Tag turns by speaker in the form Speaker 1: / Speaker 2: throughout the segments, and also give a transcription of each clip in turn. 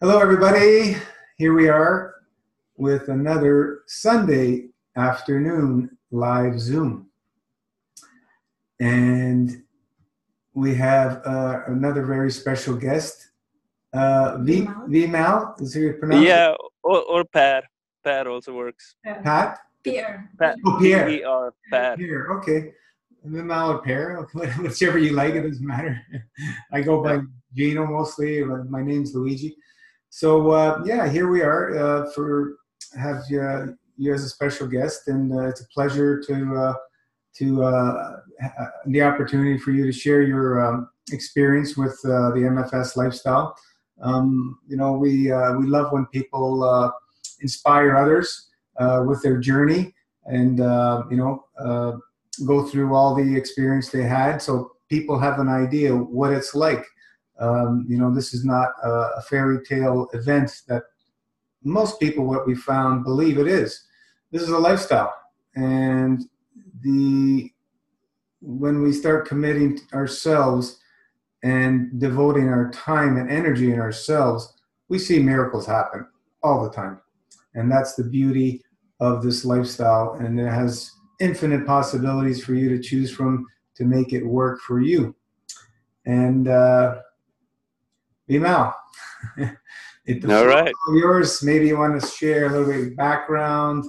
Speaker 1: Hello, everybody. Here we are with another Sunday afternoon live Zoom. And we have another very special guest, Vimal. Is your pronunciation?
Speaker 2: Yeah, or Per. Per also works.
Speaker 1: Pat?
Speaker 3: Pierre.
Speaker 2: Pat.
Speaker 1: Oh, Pierre.
Speaker 2: P-E-R, Per.
Speaker 1: Pierre, okay. Vimal or Pierre, whichever you like, it doesn't matter. I go by Gino mostly, but my name's Luigi. So yeah, here we are for have you as a special guest, and it's a pleasure to the opportunity for you to share your experience with the MFS lifestyle. You know, we love when people inspire others with their journey, and go through all the experience they had, so people have an idea what it's like. You know, this is not a fairy tale event that most people, what we found, believe it is. This is a lifestyle. And when we start committing ourselves and devoting our time and energy in ourselves, we see miracles happen all the time. And that's the beauty of this lifestyle. And it has infinite possibilities for you to choose from to make it work for you. And Vimal, the
Speaker 2: All
Speaker 1: floor
Speaker 2: right.
Speaker 1: is yours. Maybe you want to share a little bit of background,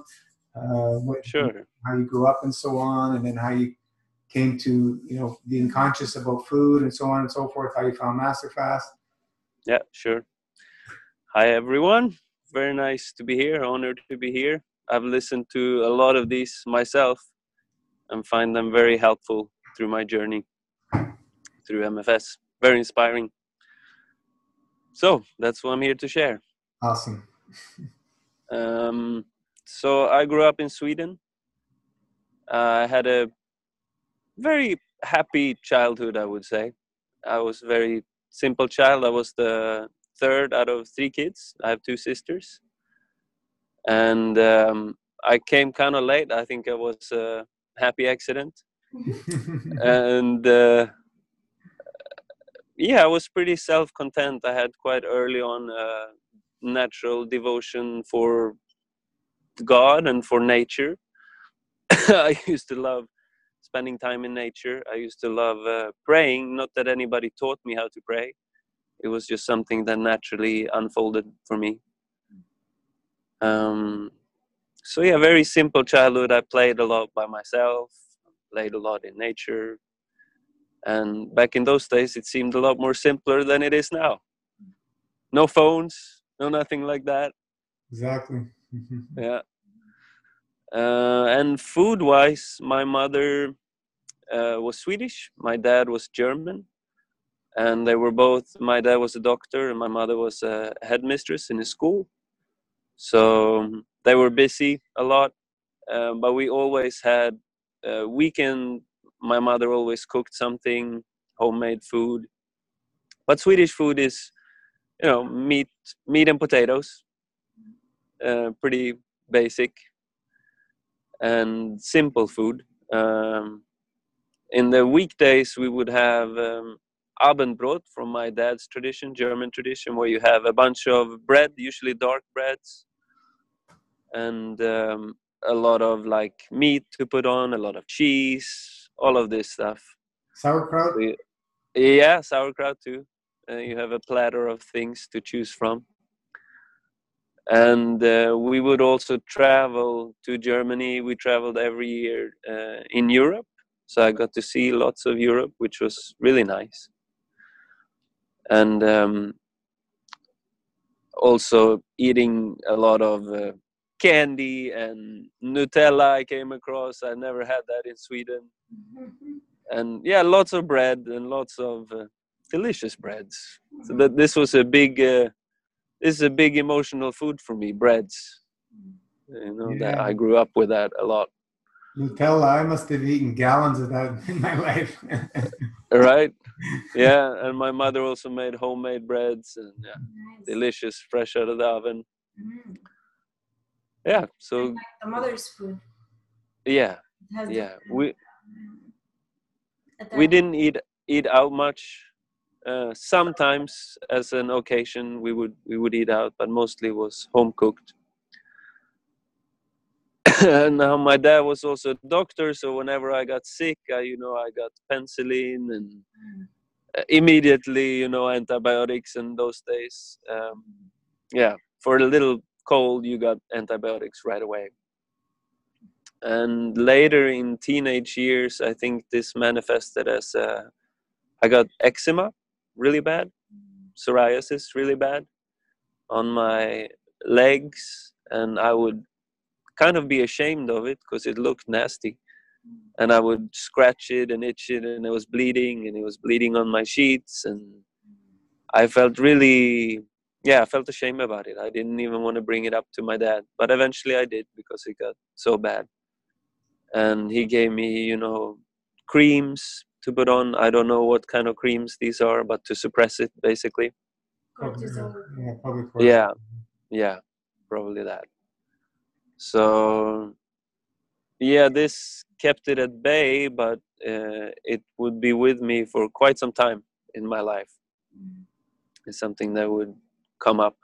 Speaker 2: Sure.
Speaker 1: how you grew up and so on, and then how you came to, being conscious about food and so on and so forth, how you found Masterfast.
Speaker 2: Yeah, sure. Hi, everyone. Very nice to be here. Honored to be here. I've listened to a lot of these myself and find them very helpful through my journey through MFS. Very inspiring. So that's what I'm here to share.
Speaker 1: Awesome.
Speaker 2: So I grew up in Sweden. I had a very happy childhood, I would say. I was a very simple child. I was the third out of 3 kids. I have 2 sisters. And I came kind of late. I think I was a happy accident. And yeah, I was pretty self-content. I had quite early on natural devotion for God and for nature. I used to love spending time in nature. I used to love praying. Not that anybody taught me how to pray. It was just something that naturally unfolded for me. So yeah, very simple childhood. I played a lot by myself, played a lot in nature. And back in those days, it seemed a lot more simpler than it is now. No phones, no nothing like that.
Speaker 1: Exactly.
Speaker 2: Yeah. And food-wise, my mother was Swedish. My dad was German. And they were both, my dad was a doctor and my mother was a headmistress in a school. So they were busy a lot. But we always had weekend. My mother always cooked something, homemade food. But Swedish food is, meat and potatoes. Pretty basic and simple food. In the weekdays, we would have Abendbrot from my dad's tradition, German tradition, where you have a bunch of bread, usually dark breads, and a lot of like meat to put on, a lot of cheese, all of this stuff.
Speaker 1: Sauerkraut?
Speaker 2: Yeah, sauerkraut too. You have a platter of things to choose from. And we would also travel to Germany. We traveled every year in Europe. So I got to see lots of Europe, which was really nice. And also eating a lot of candy and Nutella I came across. I never had that in Sweden. And yeah, lots of bread and lots of delicious breads. So that this was a big, this is a big emotional food for me, breads. That I grew up with that a lot.
Speaker 1: Nutella, I must have eaten gallons of that in my life.
Speaker 2: Right? Yeah, and my mother also made homemade breads and
Speaker 3: Nice.
Speaker 2: delicious, fresh out of the oven. Yeah, so
Speaker 3: Like the mother's food.
Speaker 2: yeah,
Speaker 3: It has
Speaker 2: yeah.
Speaker 3: different,
Speaker 2: We didn't eat out much Sometimes, as an occasion, we would eat out, but mostly was home cooked. And now my dad was also a doctor, so whenever I got sick, I got penicillin and immediately, antibiotics in those days. Yeah, for a little cold, you got antibiotics right away. And later in teenage years, I think this manifested as I got eczema really bad, psoriasis really bad on my legs, and I would kind of be ashamed of it because it looked nasty. And I would scratch it and itch it, and it was bleeding on my sheets, and I felt really, I felt ashamed about it. I didn't even want to bring it up to my dad, but eventually I did because it got so bad. And he gave me, creams to put on. I don't know what kind of creams these are, but to suppress it, basically.
Speaker 1: Cortisol. Yeah, probably
Speaker 2: cortisol. Yeah, probably that. So, yeah, this kept it at bay, but it would be with me for quite some time in my life. It's something that would come up.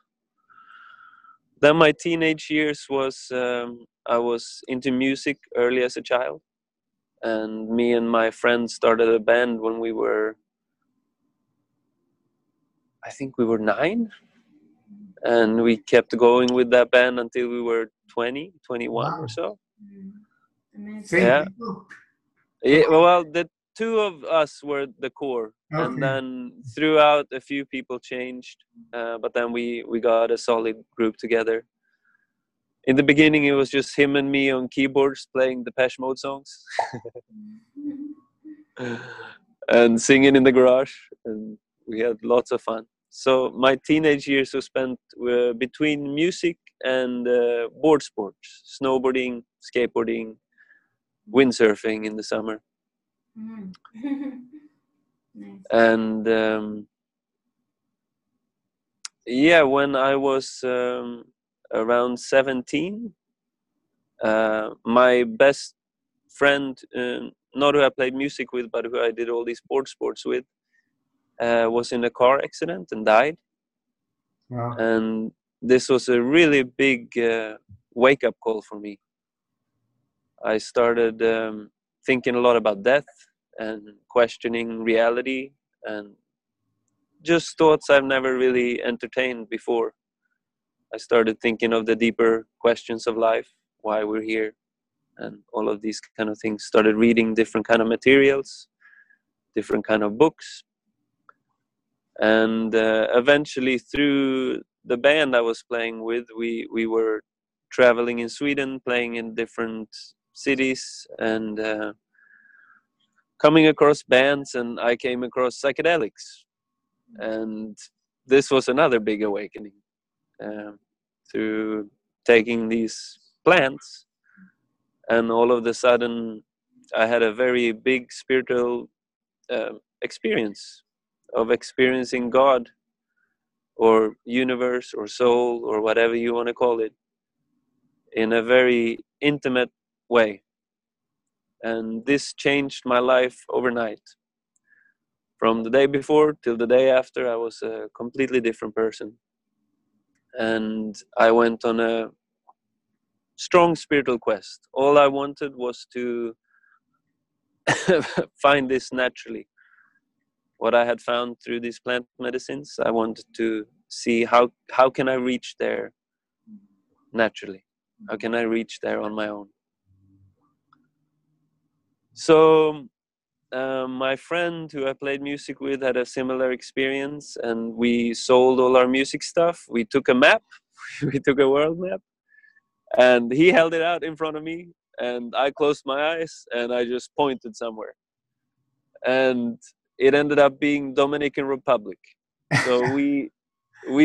Speaker 2: Then my teenage years was, I was into music early as a child. And me and my friends started a band when we were, I think we were 9. And we kept going with that band until we were 20, 21 or so.
Speaker 1: Yeah.
Speaker 2: Yeah, well, the 2 of us were the core.
Speaker 1: Okay.
Speaker 2: And then throughout, a few people changed. But then we got a solid group together. In the beginning, it was just him and me on keyboards playing the Depeche Mode songs. And singing in the garage. And we had lots of fun. So my teenage years were spent between music and board sports, snowboarding, skateboarding, windsurfing in the summer.
Speaker 3: Nice.
Speaker 2: And when I was around 17, my best friend, not who I played music with, but who I did all these board sports with, was in a car accident and died.
Speaker 1: Wow.
Speaker 2: And this was a really big wake-up call for me. I started thinking a lot about death and questioning reality and just thoughts I've never really entertained before. I started thinking of the deeper questions of life, why we're here, and all of these kind of things. Started reading different kind of materials, different kind of books. And eventually, through the band I was playing with, we were traveling in Sweden, playing in different cities, and coming across bands, and I came across psychedelics. And this was another big awakening through taking these plants. And all of a sudden, I had a very big spiritual experience of experiencing God or universe or soul or whatever you want to call it in a very intimate way. And this changed my life overnight. From the day before till the day after, I was a completely different person. And I went on a strong spiritual quest. All I wanted was to find this naturally. What I had found through these plant medicines, I wanted to see how can I reach there naturally? How can I reach there on my own? So my friend who I played music with had a similar experience, and we sold all our music stuff. We took a map, we took a world map, and he held it out in front of me, and I closed my eyes and I just pointed somewhere. And it ended up being Dominican Republic. So we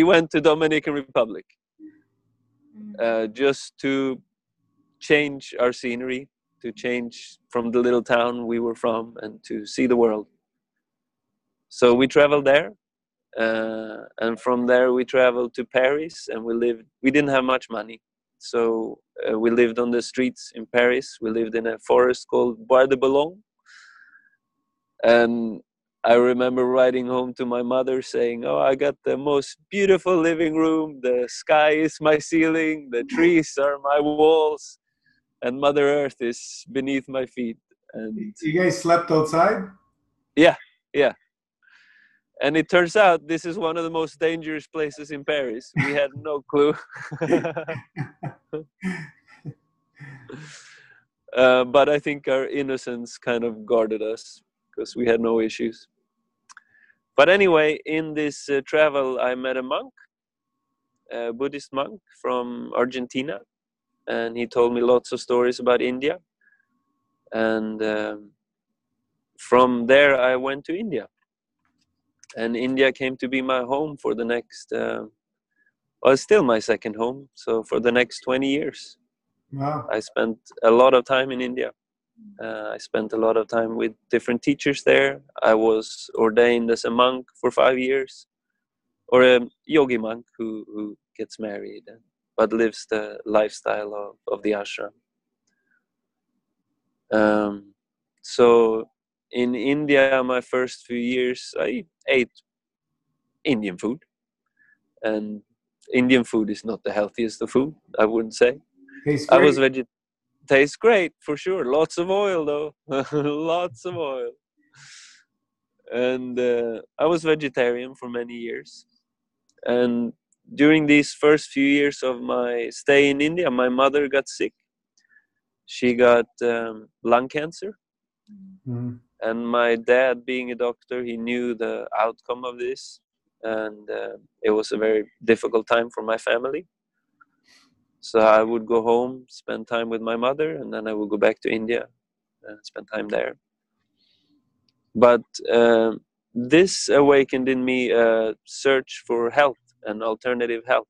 Speaker 2: went to Dominican Republic just to change our scenery, to change from the little town we were from, and to see the world. So we traveled there, and from there we traveled to Paris, and we didn't have much money, so we lived on the streets in Paris. We lived in a forest called Bois de Boulogne, and I remember writing home to my mother saying, "Oh, I got the most beautiful living room. The sky is my ceiling. The trees are my walls, and Mother Earth is beneath my feet." And
Speaker 1: You guys slept outside?
Speaker 2: yeah, yeah. And it turns out this is one of the most dangerous places in Paris. We had no clue. But I think our innocence kind of guarded us because we had no issues. But anyway, in this travel, I met a monk, a Buddhist monk from Argentina, and he told me lots of stories about India. And from there, I went to India. And India came to be my home for the next, well, it's still my second home. So for the next 20 years,
Speaker 1: Wow.
Speaker 2: I spent a lot of time in India. I spent a lot of time with different teachers there. I was ordained as a monk for 5 years, or a yogi monk who gets married but lives the lifestyle of the ashram. So in India, my first few years, I ate Indian food. And Indian food is not the healthiest of food, I wouldn't say.
Speaker 1: Tastes
Speaker 2: I was
Speaker 1: great.
Speaker 2: tastes great for sure. Lots of oil though, lots of oil. And I was vegetarian for many years. And during these first few years of my stay in India, my mother got sick. She got lung cancer.
Speaker 1: Mm.
Speaker 2: And my dad, being a doctor, he knew the outcome of this. And it was a very difficult time for my family. So I would go home, spend time with my mother, and then I would go back to India and spend time there. But this awakened in me a search for health and alternative health.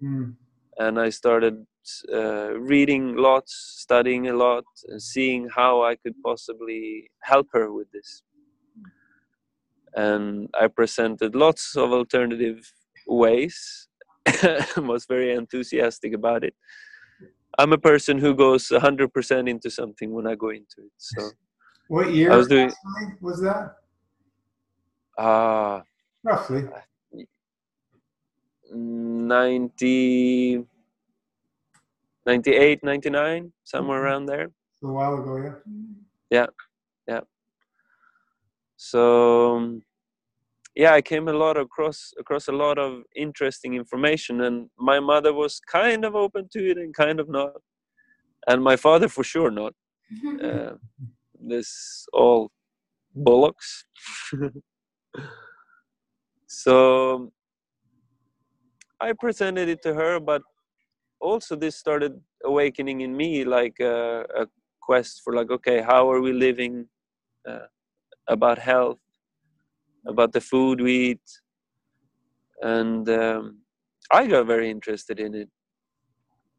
Speaker 1: Mm.
Speaker 2: And I started reading lots, studying a lot, and seeing how I could possibly help her with this. And I presented lots of alternative ways. Was very enthusiastic about it. I'm a person who goes 100% into something when I go into it. So
Speaker 1: What
Speaker 2: I
Speaker 1: year
Speaker 2: was doing
Speaker 1: was that?
Speaker 2: uh
Speaker 1: Roughly.
Speaker 2: 90, 98, 99, somewhere around there.
Speaker 1: A while ago, yeah.
Speaker 2: Yeah, yeah. So yeah, I came across a lot of interesting information, and my mother was kind of open to it and kind of not, and my father for sure not. This all bollocks. So I presented it to her, but also this started awakening in me like a quest for like, okay, how are we living, about health, about the food we eat. And I got very interested in it.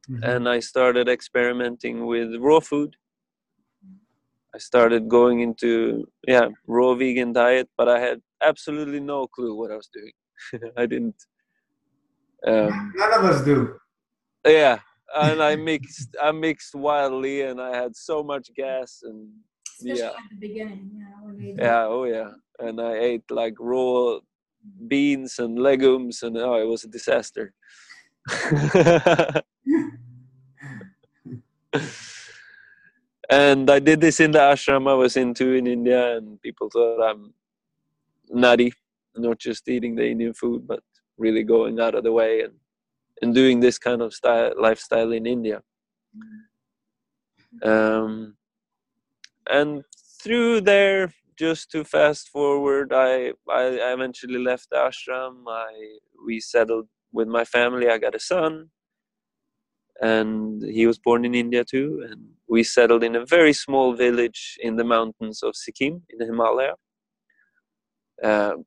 Speaker 1: Mm-hmm.
Speaker 2: And I started experimenting with raw food. I started going into raw vegan diet, but I had absolutely no clue what I was doing. I didn't
Speaker 1: None of us do.
Speaker 2: yeah, and I mixed wildly, and I had so much gas, and
Speaker 3: Especially at the beginning, when they do.
Speaker 2: oh yeah, and I ate like raw beans and legumes, and it was a disaster. And I did this in the ashram I was into in India, and people thought I'm nutty, not just eating the Indian food, but really going out of the way and doing this kind of lifestyle in India. And through there, just to fast forward, I eventually left the ashram. We settled with my family. I got a son, and he was born in India too. And we settled in a very small village in the mountains of Sikkim in the Himalaya.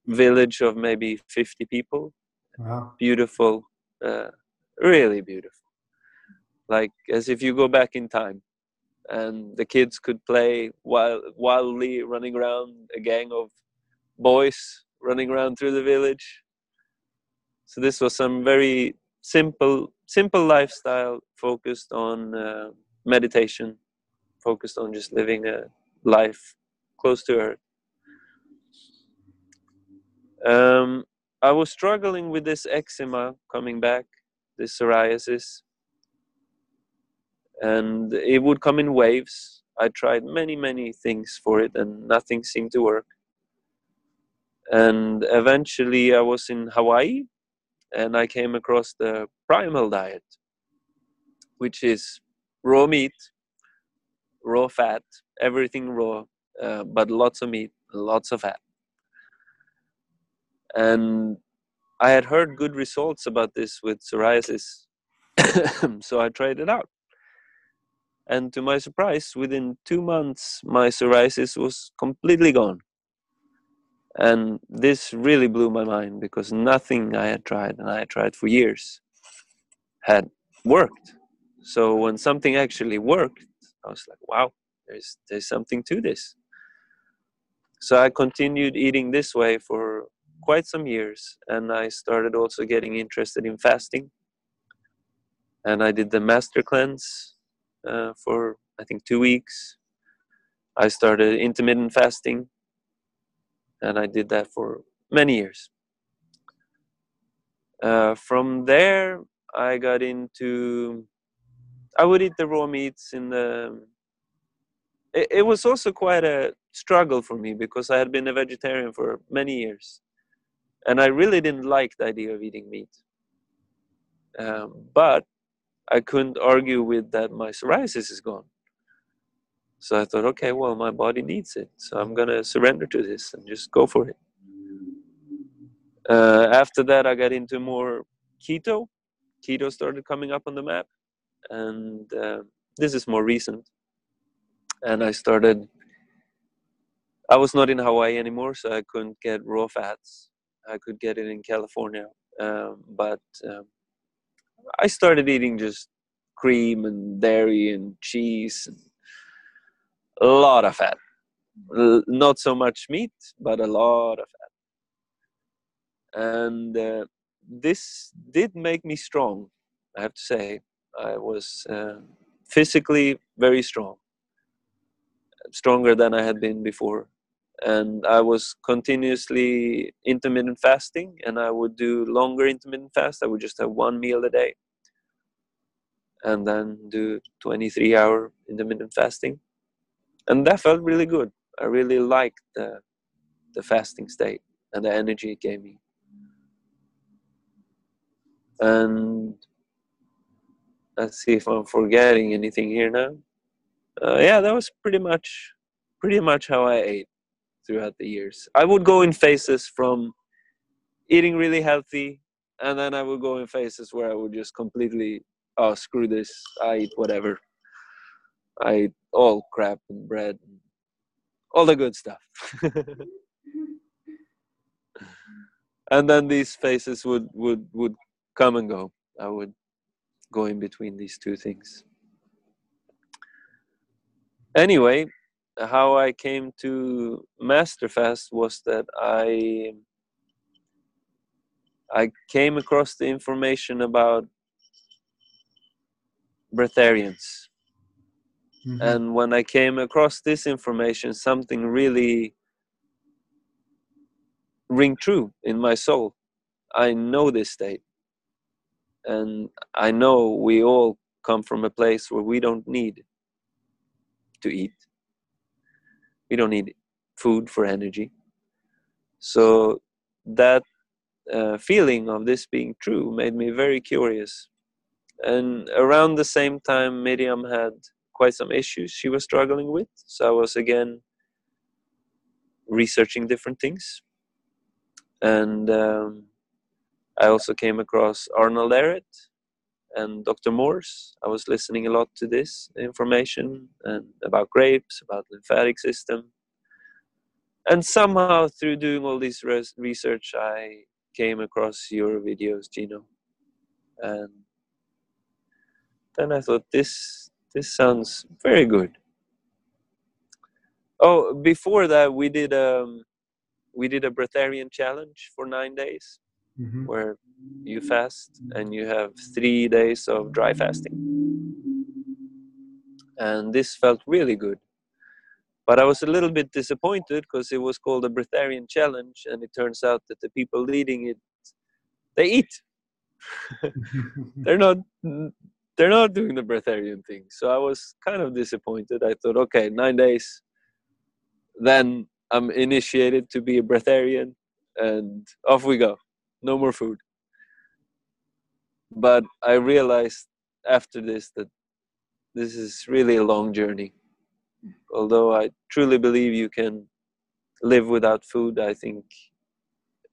Speaker 2: Village of maybe 50 people.
Speaker 1: Wow.
Speaker 2: Beautiful, really beautiful. Like as if you go back in time. And the kids could play wildly running around, a gang of boys running around through the village. So this was some very simple lifestyle focused on meditation, focused on just living a life close to earth. I was struggling with this eczema coming back, this psoriasis, and it would come in waves. I tried many things for it and nothing seemed to work. And eventually I was in Hawaii and I came across the primal diet, which is raw meat, raw fat, everything raw, but lots of meat, lots of fat. And I had heard good results about this with psoriasis, so I tried it out. And to my surprise, within 2 months, my psoriasis was completely gone. And this really blew my mind because nothing I had tried, and I had tried for years, had worked. So when something actually worked, I was like, wow, there's something to this. So I continued eating this way for quite some years, and I started also getting interested in fasting. And I did the master cleanse for I think 2 weeks. I started intermittent fasting, and I did that for many years. From there, I got into, I would eat the raw meats in the, it was also quite a struggle for me because I had been a vegetarian for many years. And I really didn't like the idea of eating meat. But I couldn't argue with that my psoriasis is gone. So I thought, okay, well, my body needs it. So I'm going to surrender to this and just go for it. After that, I got into more keto. Keto started coming up on the map. And this is more recent. And I was not in Hawaii anymore, so I couldn't get raw fats. I could get it in California. But I started eating just cream and dairy and cheese. And a lot of fat. Not so much meat, but a lot of fat. And this did make me strong, I have to say. I was physically very strong. Stronger than I had been before. And I was continuously intermittent fasting, and I would do longer intermittent fast. I would just have 1 meal a day and then do 23-hour intermittent fasting. And that felt really good. I really liked the fasting state and the energy it gave me. And let's see if I'm forgetting anything here now. Yeah, that was pretty much how I ate throughout the years. I would go in phases from eating really healthy, and then I would go in phases where I would just completely, oh, screw this, I eat whatever. I eat all crap and bread and all the good stuff. And then these phases would come and go. I would go in between these two things. Anyway, how I came to master fast was that I came across the information about breatharians. Mm-hmm. And when I came across this information, something really ring true in my soul. I know this state. And I know we all come from a place where we don't need to eat. We don't need food for energy. So that feeling of this being true made me very curious. And around the same time, Miriam had quite some issues she was struggling with. So I was again researching different things. And I also came across Arnold Ehret and Dr. Morse. I was listening a lot to this information and about grapes, about lymphatic system. And somehow through doing all this research, I came across your videos, Gino. And then I thought, this sounds very good. Oh, before that, we did a breatharian challenge for 9 days, mm-hmm. where you fast and you have 3 days of dry fasting. And this felt really good. But I was a little bit disappointed because it was called a breatharian challenge, and it turns out that the people leading it, they eat. they're not doing the breatharian thing. So I was kind of disappointed. I thought, okay, 9 days, then I'm initiated to be a breatharian, and off we go. No more food. But I realized after this that this is really a long journey. Although I truly believe you can live without food, I think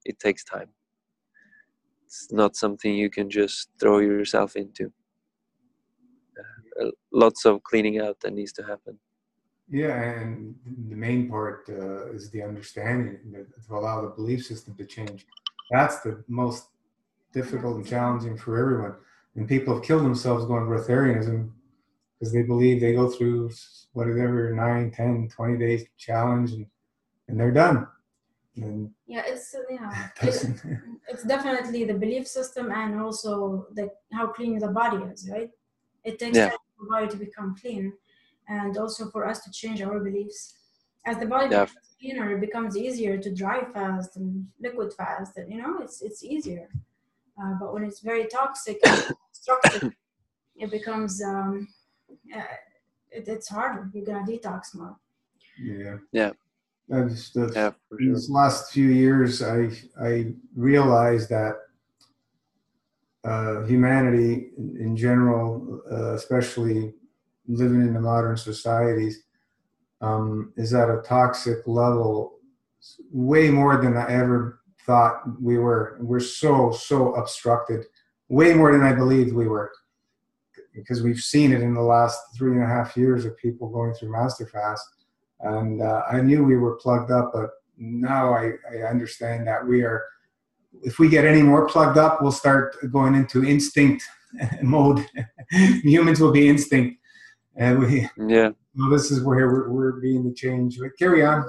Speaker 2: it takes time. It's not something you can just throw yourself into. Lots of cleaning out that needs to happen.
Speaker 1: Yeah, and the main part is the understanding to allow the belief system to change. That's the most difficult and challenging for everyone. And people have killed themselves going breatharianism because they believe they go through whatever 9, 10, 20 days challenge and they're done. And
Speaker 3: yeah, it's it's definitely the belief system and also how clean the body is, right? It takes time for the body to become clean, and also for us to change our beliefs. As the body becomes cleaner, it becomes easier to dry fast and liquid fast, and it's easier. But when it's very toxic and destructive, it becomes it's harder. You're gonna detox more.
Speaker 1: Yeah. These last few years, I realized that humanity in general, especially living in the modern societies, is at a toxic level, way more than I ever thought we were. We're so obstructed, way more than I believed we were, because we've seen it in the last 3.5 years of people going through Master Fast. And I knew we were plugged up, but now I understand that we are, if we get any more plugged up, we'll start going into instinct mode. Humans will be instinct. And well, this is where we're being the change. But carry on.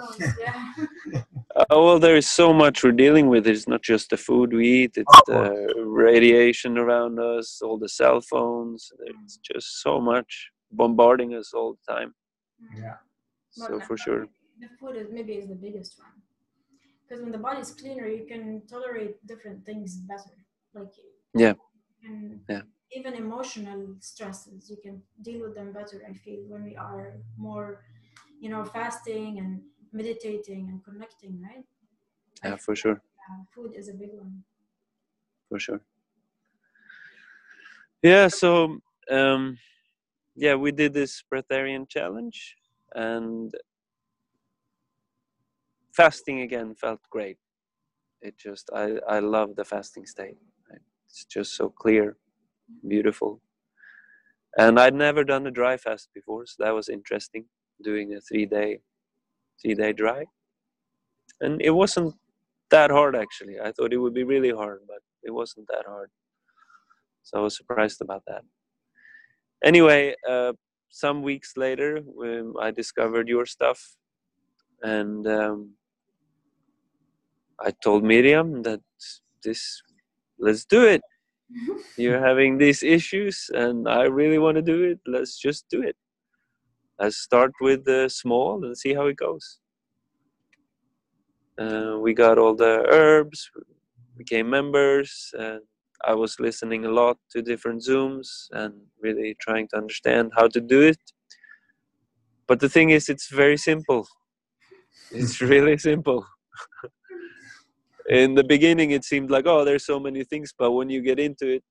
Speaker 2: Well, there is so much we're dealing with. It's not just the food we eat, it's the radiation around us, all the cell phones. It's just so much bombarding us all the time.
Speaker 1: Yeah.
Speaker 2: So for sure.
Speaker 3: The food is the biggest one. Because when the body is cleaner, you can tolerate different things better. Even emotional stresses, you can deal with them better, I feel, when we are more, fasting and meditating and connecting, right?
Speaker 2: Yeah, for sure.
Speaker 3: Food is a big one.
Speaker 2: For sure. Yeah, so, we did this breatharian challenge, and fasting again felt great. It just, I love the fasting state. It's just so clear, beautiful. And I'd never done a dry fast before, so that was interesting, doing a 3-day dry. And it wasn't that hard, actually. I thought it would be really hard, but it wasn't that hard. So I was surprised about that. Anyway, some weeks later, when I discovered your stuff, and I told Miriam that let's do it. You're having these issues, and I really want to do it. Let's just do it. Let's start with small and see how it goes. We got all the herbs, became members, and I was listening a lot to different Zooms and really trying to understand how to do it. But the thing is, it's very simple. It's really simple. In the beginning, it seemed like, oh, there's so many things, but when you get into it,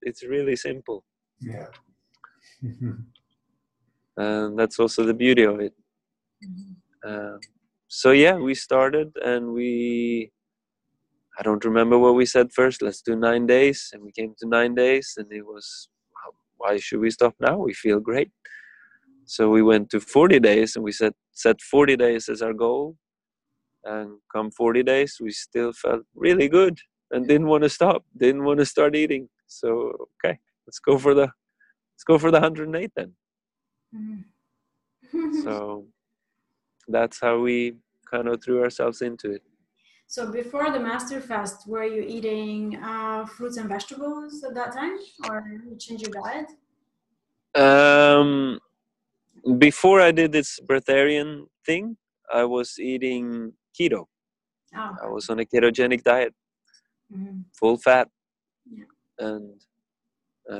Speaker 2: it's really simple.
Speaker 1: Yeah.
Speaker 2: And that's also the beauty of it. We started, and I don't remember what we said first. Let's do 9 days, and we came to 9 days, and it was, why should we stop now? We feel great. So we went to 40 days, and we set 40 days as our goal. And come 40 days, we still felt really good and didn't want to stop, didn't want to start eating. So, okay, let's go for the 108 then. So that's how we kind of threw ourselves into it.
Speaker 3: So before the Master Fast, were you eating fruits and vegetables at that time, or you changed your diet?
Speaker 2: before I did this breatharian thing, I was eating keto.
Speaker 3: Oh,
Speaker 2: I was on a ketogenic diet, full fat, and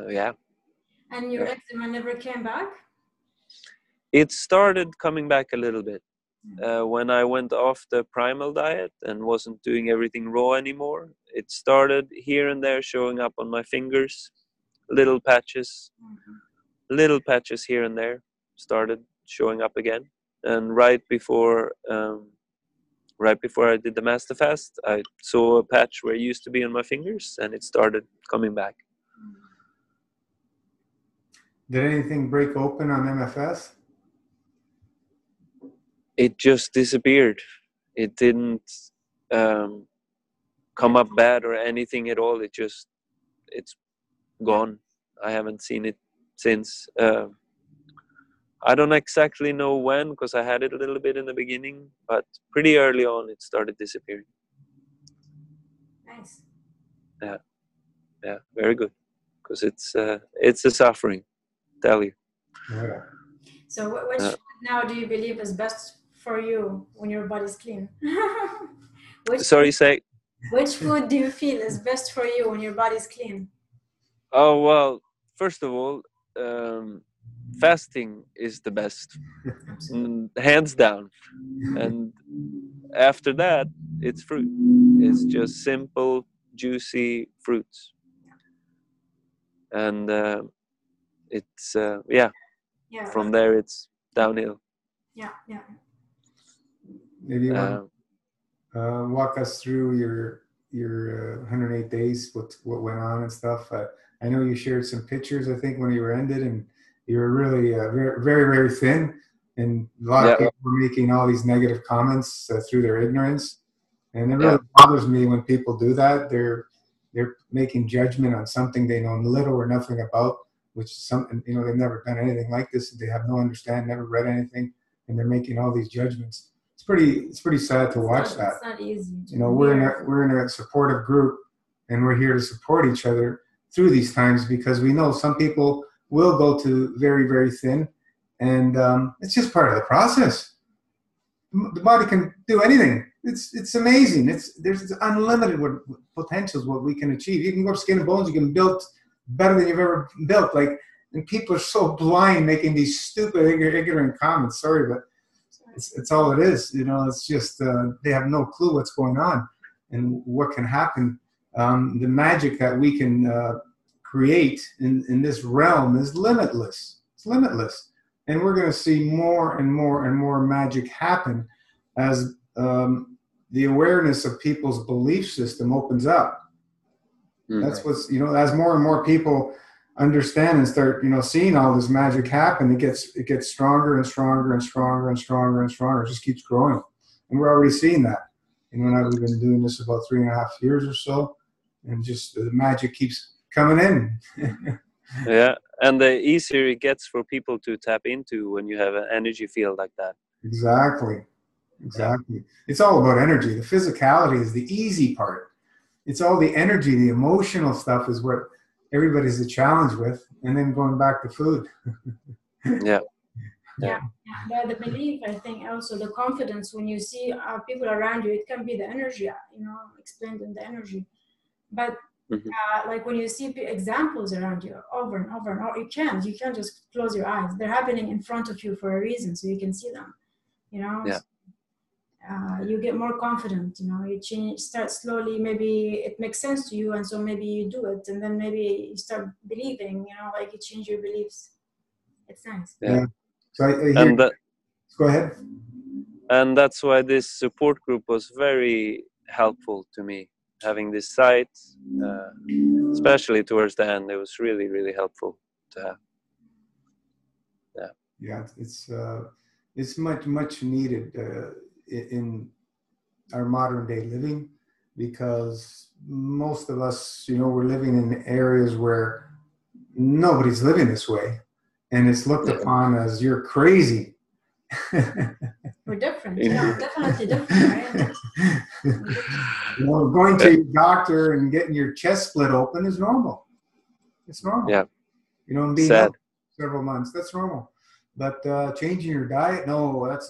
Speaker 2: yeah.
Speaker 3: And your eczema never came back?
Speaker 2: It started coming back a little bit when I went off the primal diet and wasn't doing everything raw anymore. It started here and there showing up on my fingers, little patches here and there started showing up again. And right before I did the master fast, I saw a patch where it used to be on my fingers, and it started coming back.
Speaker 1: Did anything break open on MFS?
Speaker 2: It just disappeared. It didn't come up bad or anything at all. It's gone. I haven't seen it since. I don't exactly know when, because I had it a little bit in the beginning, but pretty early on it started disappearing.
Speaker 3: Nice.
Speaker 2: Yeah, very good. Because it's a suffering, tell you.
Speaker 1: Yeah.
Speaker 3: So which food now do you believe is best for you when your body's clean? Which food do you feel is best for you when your body's clean?
Speaker 2: Oh, well, first of all, fasting is the best, hands down. And after that, it's fruit. It's just simple, juicy fruits. And it's, from there it's downhill.
Speaker 3: Yeah.
Speaker 1: Maybe walk us through your 108 days, what went on and stuff. I know you shared some pictures, I think, when you were ended, and you were really very, very, very thin, and a lot of people were making all these negative comments through their ignorance, and it really bothers me when people do that. They're making judgment on something they know little or nothing about, which is something, they've never done anything like this. They have no understanding, never read anything, and they're making all these judgments. It's pretty sad to watch that.
Speaker 3: It's not easy.
Speaker 1: We're in a supportive group, and we're here to support each other through these times, because we know some people will go to very, very thin, and it's just part of the process. The body can do anything. It's amazing. There's unlimited potentials what we can achieve. You can go to skin and bones. You can build better than you've ever built. And people are so blind making these stupid, ignorant comments. Sorry, but it's all it is. It's just they have no clue what's going on and what can happen. The magic that we can create in this realm is limitless. It's limitless. And we're going to see more and more and more magic happen as the awareness of people's belief system opens up. That's what's, as more and more people understand and start, seeing all this magic happen, it gets stronger and stronger and stronger and stronger and stronger. It just keeps growing. And we're already seeing that. Now we've been doing this about 3.5 years or so, and just the magic keeps coming in.
Speaker 2: Yeah, and the easier it gets for people to tap into when you have an energy field like that.
Speaker 1: Exactly. It's all about energy. The physicality is the easy part. It's all the energy, the emotional stuff is what everybody's a challenge with, and then going back to food.
Speaker 3: Yeah. The belief, I think, also the confidence when you see people around you. It can be the energy, explained in the energy, but like when you see examples around you over and over and over, you can't just close your eyes. They're happening in front of you for a reason, so you can see them. You get more confident. You start slowly. Maybe it makes sense to you, and so maybe you do it, and then maybe you start believing. You change your beliefs. It's nice.
Speaker 2: Yeah.
Speaker 1: So go ahead.
Speaker 2: And that's why this support group was very helpful to me. Having this site, especially towards the end, it was really, really helpful to have.
Speaker 1: Yeah, it's much needed in our modern day living, because most of us, we're living in areas where nobody's living this way, and it's looked upon as you're crazy.
Speaker 3: We're different. Definitely different, right?
Speaker 1: Going to your doctor and getting your chest split open is normal. It's normal.
Speaker 2: Yeah.
Speaker 1: And being up several months, that's normal. But changing your diet, no,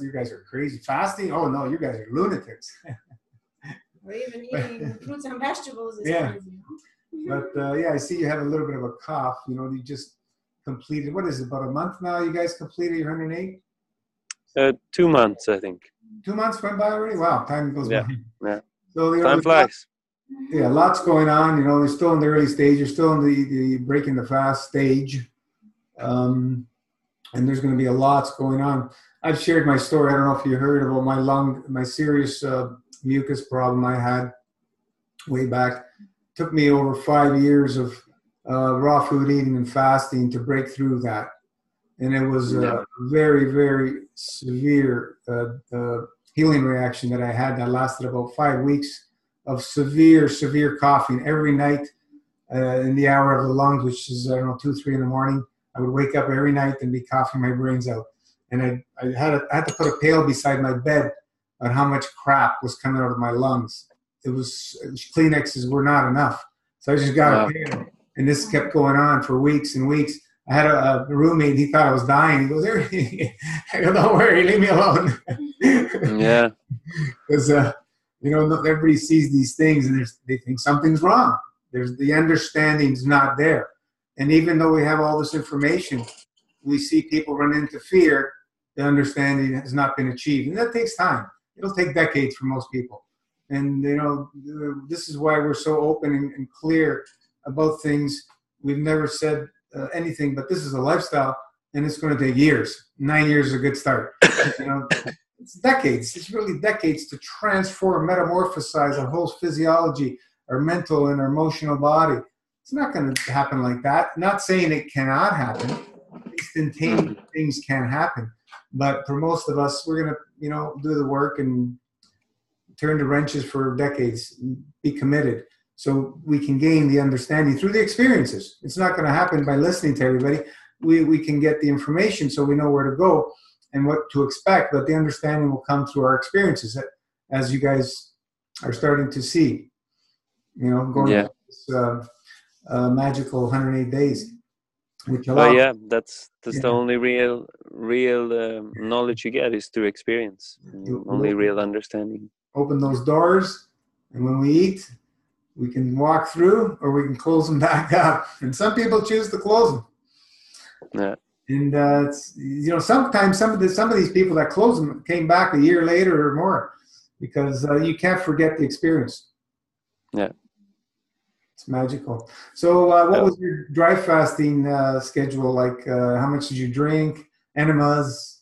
Speaker 1: you guys are crazy. Fasting, oh no, you guys are lunatics.
Speaker 3: Or even eating fruits and vegetables is
Speaker 1: Yeah.
Speaker 3: crazy.
Speaker 1: But I see you have a little bit of a cough. You just completed, what is it, about a month now you guys completed your 108?
Speaker 3: 2
Speaker 2: months, I think.
Speaker 1: 2 months went by already? Wow, time goes by.
Speaker 2: Yeah.
Speaker 1: So,
Speaker 2: time flies.
Speaker 1: Lots going on. They're still in the early stage. You're still in the breaking the fast stage. And there's going to be a lot going on. I've shared my story. I don't know if you heard about my serious mucus problem I had way back. Took me over 5 years of raw food eating and fasting to break through that. And it was a very, very severe healing reaction that I had that lasted about 5 weeks of severe, severe coughing every night in the hour of the lungs, which is, 2, 3 in the morning. I would wake up every night and be coughing my brains out. And I had to put a pail beside my bed on how much crap was coming out of my lungs. Kleenexes were not enough. So I just got a pail. And this kept going on for weeks and weeks. I had a roommate, he thought I was dying. He goes, I go, don't worry, leave me alone.
Speaker 2: Yeah.
Speaker 1: Because, everybody sees these things and they think something's wrong. The understanding's not there. And even though we have all this information, we see people run into fear. The understanding has not been achieved. And that takes time. It'll take decades for most people. And, this is why we're so open and clear about things. We've never said anything, but this is a lifestyle, and it's going to take years. 9 years is a good start. It's decades. It's really decades to transform, metamorphosize our whole physiology, our mental and our emotional body. It's not going to happen like that. Not saying it cannot happen. Instantaneous things can happen. But for most of us, we're going to, do the work and turn the wrenches for decades, and be committed so we can gain the understanding through the experiences. It's not going to happen by listening to everybody. We can get the information so we know where to go and what to expect, but the understanding will come through our experiences, as you guys are starting to see, going through this magical 108 days. Which
Speaker 2: that's the only real knowledge you get is through experience. Only real understanding.
Speaker 1: Open those doors, and when we eat, we can walk through, or we can close them back up. And some people choose to close them.
Speaker 2: Yeah.
Speaker 1: And sometimes some of these people that close them came back a year later or more, because you can't forget the experience.
Speaker 2: Yeah.
Speaker 1: It's magical. So what was your dry fasting schedule like? How much did you drink? Enemas?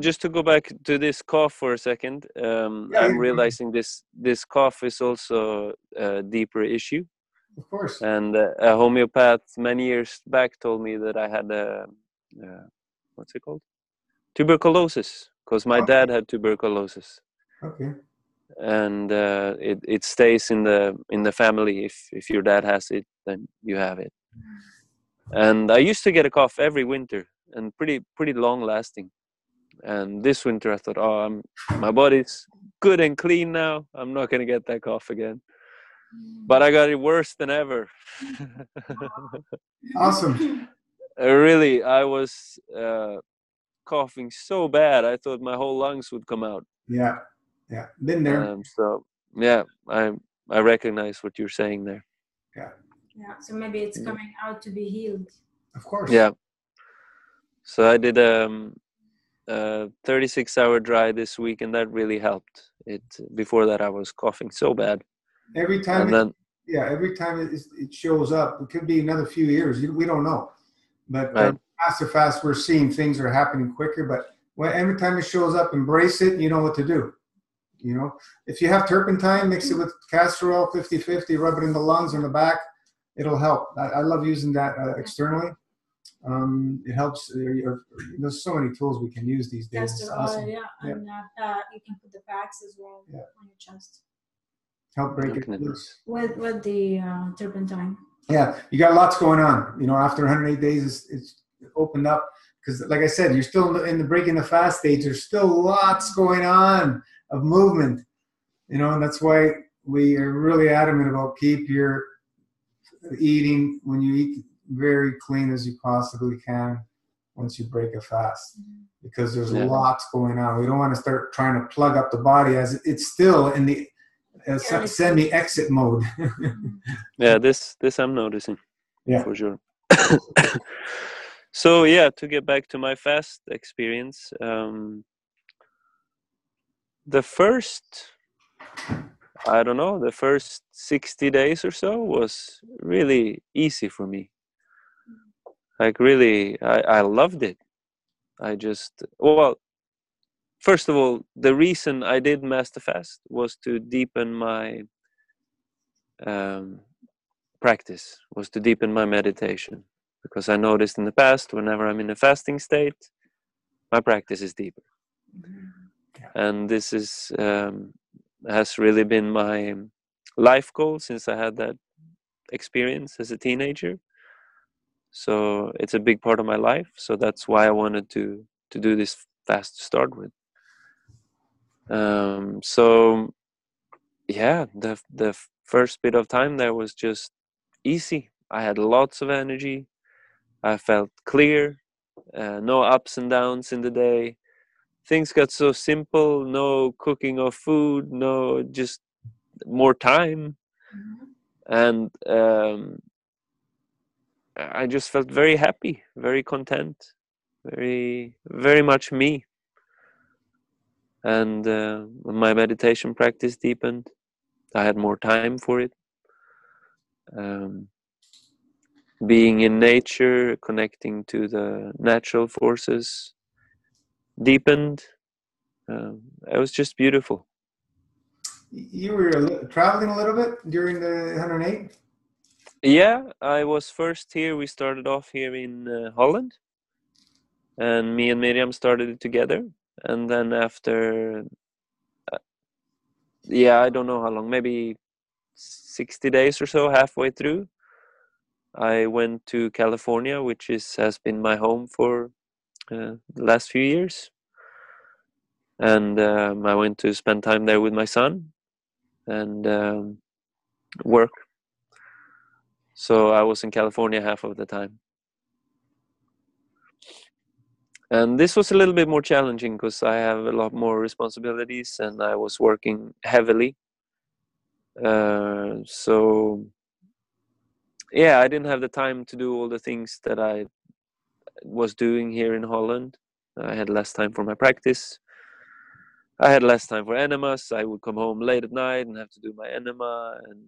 Speaker 2: Just to go back to this cough for a second, I'm realizing this cough is also a deeper issue.
Speaker 1: Of course.
Speaker 2: And a homeopath many years back told me that I had what's it called? Tuberculosis, because my dad had tuberculosis.
Speaker 1: Okay.
Speaker 2: And it stays in the family. If your dad has it, then you have it. And I used to get a cough every winter, and pretty long lasting. And this winter I thought, my body's good and clean now. I'm not gonna get that cough again. But I got it worse than ever.
Speaker 1: Awesome.
Speaker 2: Really, I was coughing so bad I thought my whole lungs would come out.
Speaker 1: Yeah, been there.
Speaker 2: I recognize what you're saying there.
Speaker 3: Yeah, so maybe it's coming out to be healed.
Speaker 1: Of course.
Speaker 2: Yeah. So I did 36-hour dry this week, and that really helped. Before that I was coughing so bad.
Speaker 1: Every time it shows up, it could be another few years. We don't know. But fast, we're seeing things are happening quicker. But every time it shows up, embrace it. You know what to do. If you have turpentine, mix it with castor oil, 50-50, rub it in the lungs or in the back. It'll help. I love using that externally. It helps. There's so many tools we can use these days.
Speaker 3: Castor oil, and you can put the packs as well on your chest.
Speaker 1: Help break it loose.
Speaker 3: With the turpentine.
Speaker 1: Yeah, you got lots going on. After 108 days, it's opened up because, like I said, you're still in the breaking the fast stage. There's still lots going on of movement. And that's why we are really adamant about keep your eating when you eat very clean as you possibly can. once you break a fast, because there's
Speaker 2: Yeah.
Speaker 1: lots going on. We don't want to start trying to plug up the body as it's still in the semi-exit mode.
Speaker 2: Yeah, this I'm noticing.
Speaker 1: Yeah.
Speaker 2: For sure. So yeah, to get back to my fast experience, the first 60 days or so was really easy for me. Like really, I loved it. First of all, the reason I did master fast was to deepen my practice, was to deepen my meditation. Because I noticed in the past, whenever I'm in a fasting state, my practice is deeper. And this is has really been my life goal since I had that experience as a teenager. So it's a big part of my life. So that's why I wanted to do this fast to start with. So yeah, the first bit of time there was just easy. I had lots of energy. I felt clear. No ups and downs in the day. Things got so simple. No cooking of food. No, just more time. And I just felt very happy, very content, very, very much me. And when my meditation practice deepened, I had more time for it. Being in nature, connecting to the natural forces deepened. It was just beautiful.
Speaker 1: You were traveling a little bit during the 108?
Speaker 2: Yeah, I was first here. We started off here in Holland. And me and Miriam started it together. And then after, I don't know how long, maybe 60 days or so, halfway through, I went to California, which has been my home for the last few years. And I went to spend time there with my son and work. So I was in California half of the time. And this was a little bit more challenging because I have a lot more responsibilities and I was working heavily. So yeah, I didn't have the time to do all the things that I was doing here in Holland. I had less time for my practice. I had less time for enemas. I would come home late at night and have to do my enema. And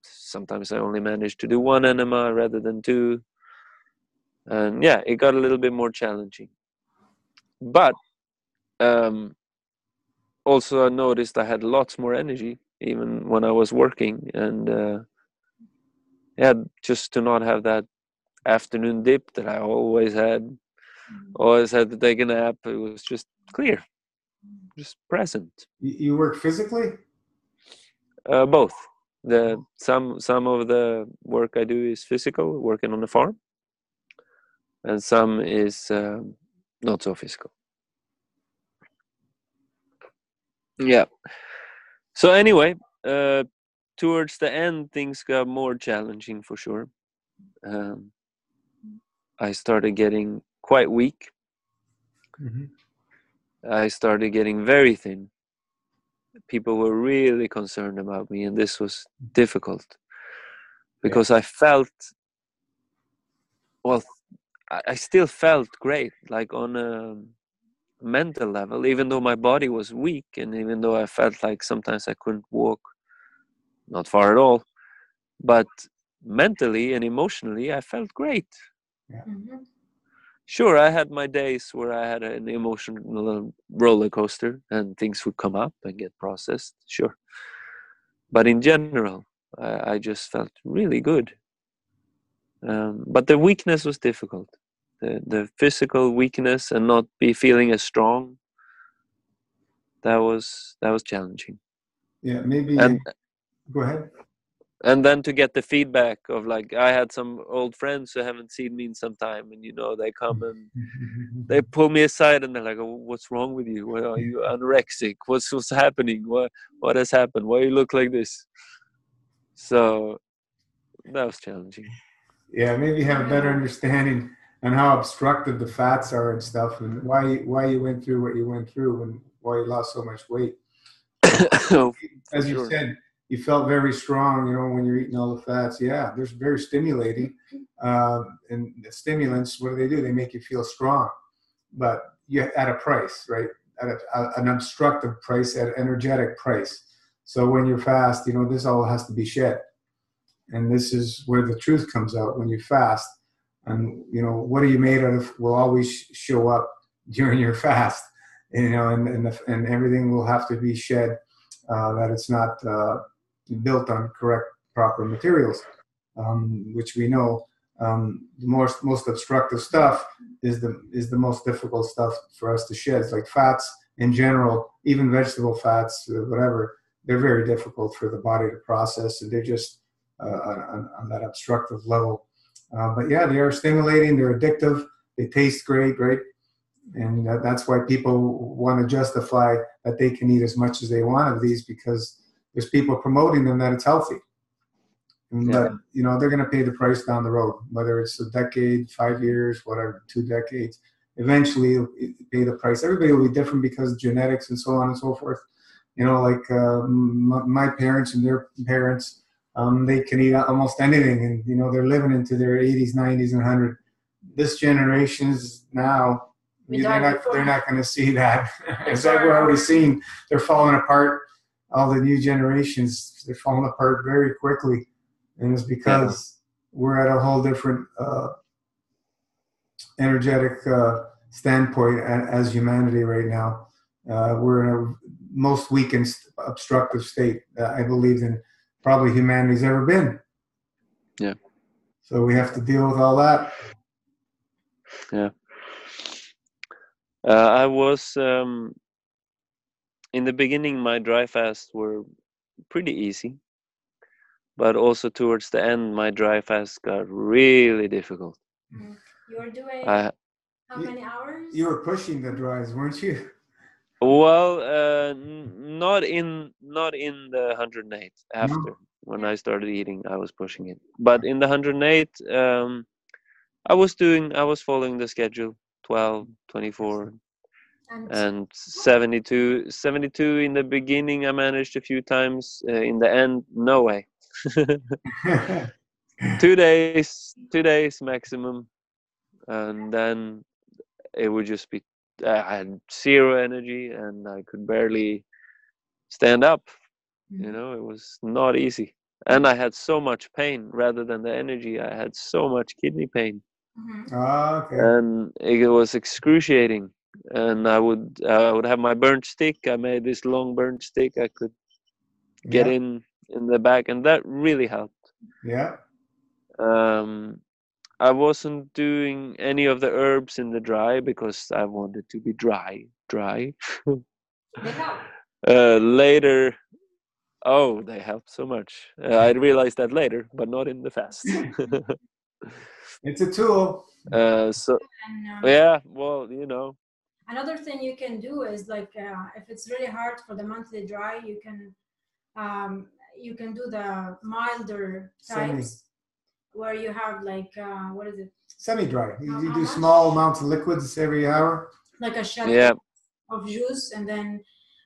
Speaker 2: sometimes I only managed to do one enema rather than two. And yeah, it got a little bit more challenging. But also I noticed I had lots more energy even when I was working. And just to not have that afternoon dip that I always had to take a nap. It was just clear, just present.
Speaker 1: You work physically?
Speaker 2: Both. Some of the work I do is physical, working on the farm, and some is not so physical. Yeah. So anyway, towards the end, things got more challenging for sure. I started getting quite weak.
Speaker 1: Mm-hmm.
Speaker 2: I started getting very thin. People were really concerned about me, and this was difficult because I felt, I still felt great, like on a mental level, even though my body was weak and even though I felt like sometimes I couldn't walk, not far at all, but mentally and emotionally, I felt great.
Speaker 1: Yeah.
Speaker 2: Sure, I had my days where I had an emotional roller coaster and things would come up and get processed, sure. But in general, I just felt really good. But the weakness was difficult. The physical weakness and not be feeling as strong, that was challenging.
Speaker 1: Yeah, maybe.
Speaker 2: And
Speaker 1: go ahead.
Speaker 2: And then to get the feedback of, like, I had some old friends who haven't seen me in some time, and they come and they pull me aside and they're like, oh, what's wrong with you? Are you anorexic? What's happening? What has happened? Why you look like this? So that was challenging.
Speaker 1: Yeah, maybe have a better understanding and how obstructive the fats are and stuff, and why you went through what you went through, and why you lost so much weight.
Speaker 2: Oh,
Speaker 1: As you
Speaker 2: sure.
Speaker 1: said, you felt very strong, when you're eating all the fats. Yeah, they're very stimulating. And the stimulants, what do? They make you feel strong, but you at a price, right? At an obstructive price, at an energetic price. So when you're fast, this all has to be shed. And this is where the truth comes out when you fast. And, what are you made out of will always show up during your fast, and everything will have to be shed, that it's not built on correct, proper materials, which we know the most obstructive stuff is the most difficult stuff for us to shed. It's like fats in general, even vegetable fats, whatever, they're very difficult for the body to process, and they're just on that obstructive level. But yeah, they are stimulating, they're addictive, they taste great, right? And that's why people want to justify that they can eat as much as they want of these, because there's people promoting them that it's healthy. But, they're going to pay the price down the road, whether it's a decade, 5 years, whatever, 2 decades. Eventually, you'll pay the price. Everybody will be different because of genetics and so on and so forth. Like my parents and their parents, they can eat almost anything, and, they're living into their 80s, 90s, and 100. This generation's now, they're not going to see that. As we've already seen, they're falling apart. All the new generations, they're falling apart very quickly. And it's because we're at a whole different energetic standpoint as humanity right now. We're in a most weakened, obstructive state, I believe, than probably humanity's ever been.
Speaker 2: Yeah.
Speaker 1: So we have to deal with all that.
Speaker 2: Yeah. I was in the beginning, my dry fasts were pretty easy, but also towards the end, my dry fast got really difficult.
Speaker 3: You were doing how many hours?
Speaker 1: You were pushing the dries, weren't you?
Speaker 2: Well, not in the 108. After when I started eating, I was pushing it, but in the 108, I was following the schedule, 12, 24. And 72 in the beginning I managed a few times. In the end, no way. 2 days maximum, and then it would just be I had zero energy and I could barely stand up. It was not easy, and I had so much pain. Rather than the energy, I had so much kidney pain.
Speaker 1: Okay.
Speaker 2: And it was excruciating. And I would have my burnt stick. I made this long burnt stick I could get in the back, and that really helped.
Speaker 1: Yeah.
Speaker 2: I wasn't doing any of the herbs in the dry because I wanted to be dry.
Speaker 3: They help.
Speaker 2: Later, they helped so much. I realized that later, but not in the fast.
Speaker 1: It's a tool.
Speaker 3: Another thing you can do is if it's really hard for the monthly dry, you can do the milder types where you have what is it?
Speaker 1: Semi-dry. You do small amounts of liquids every hour.
Speaker 3: Like a shot of juice, and then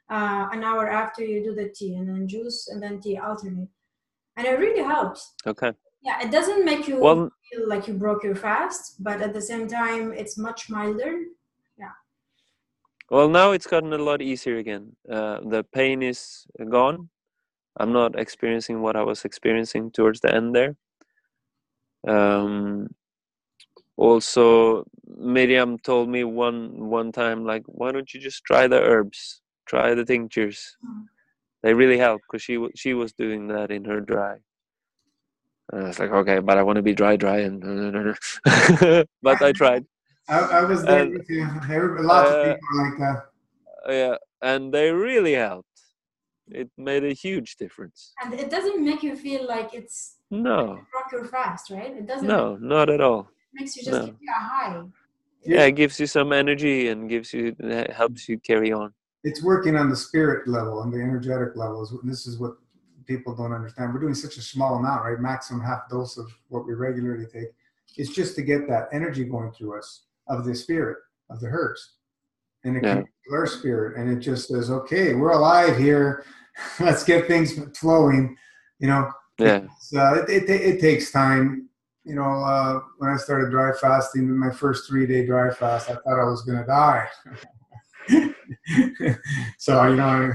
Speaker 3: an hour after you do the tea, and then juice, and then tea alternate. And it really helps.
Speaker 2: Okay.
Speaker 3: Yeah, it doesn't make you feel like you broke your fast, but at the same time, it's much milder. Yeah.
Speaker 2: Well, now it's gotten a lot easier again. The pain is gone. I'm not experiencing what I was experiencing towards the end there. Also, Miriam told me one time, why don't you just try the herbs, try the tinctures? They really help, because she was doing that in her dry. And I was like, okay, but I want to be dry, and but I tried.
Speaker 1: I was there with you. Lots of people are like that.
Speaker 2: Yeah, and they really helped. It made a huge difference.
Speaker 3: And it doesn't make you feel like it's broke your fast, right? It doesn't.
Speaker 2: No, not at all.
Speaker 3: It makes you just give you a high.
Speaker 2: Yeah, it gives you some energy and helps you carry on.
Speaker 1: It's working on the spirit level and the energetic levels. This is what people don't understand. We're doing such a small amount, right? Maximum half dose of what we regularly take. It's just to get that energy going through us of the spirit, of the herbs. And it connects with our spirit, and it just says, okay, we're alive here. Let's get things flowing. You know, it takes time. You know, when I started dry fasting, my first 3-day dry fast, I thought I was going to die. So, you know,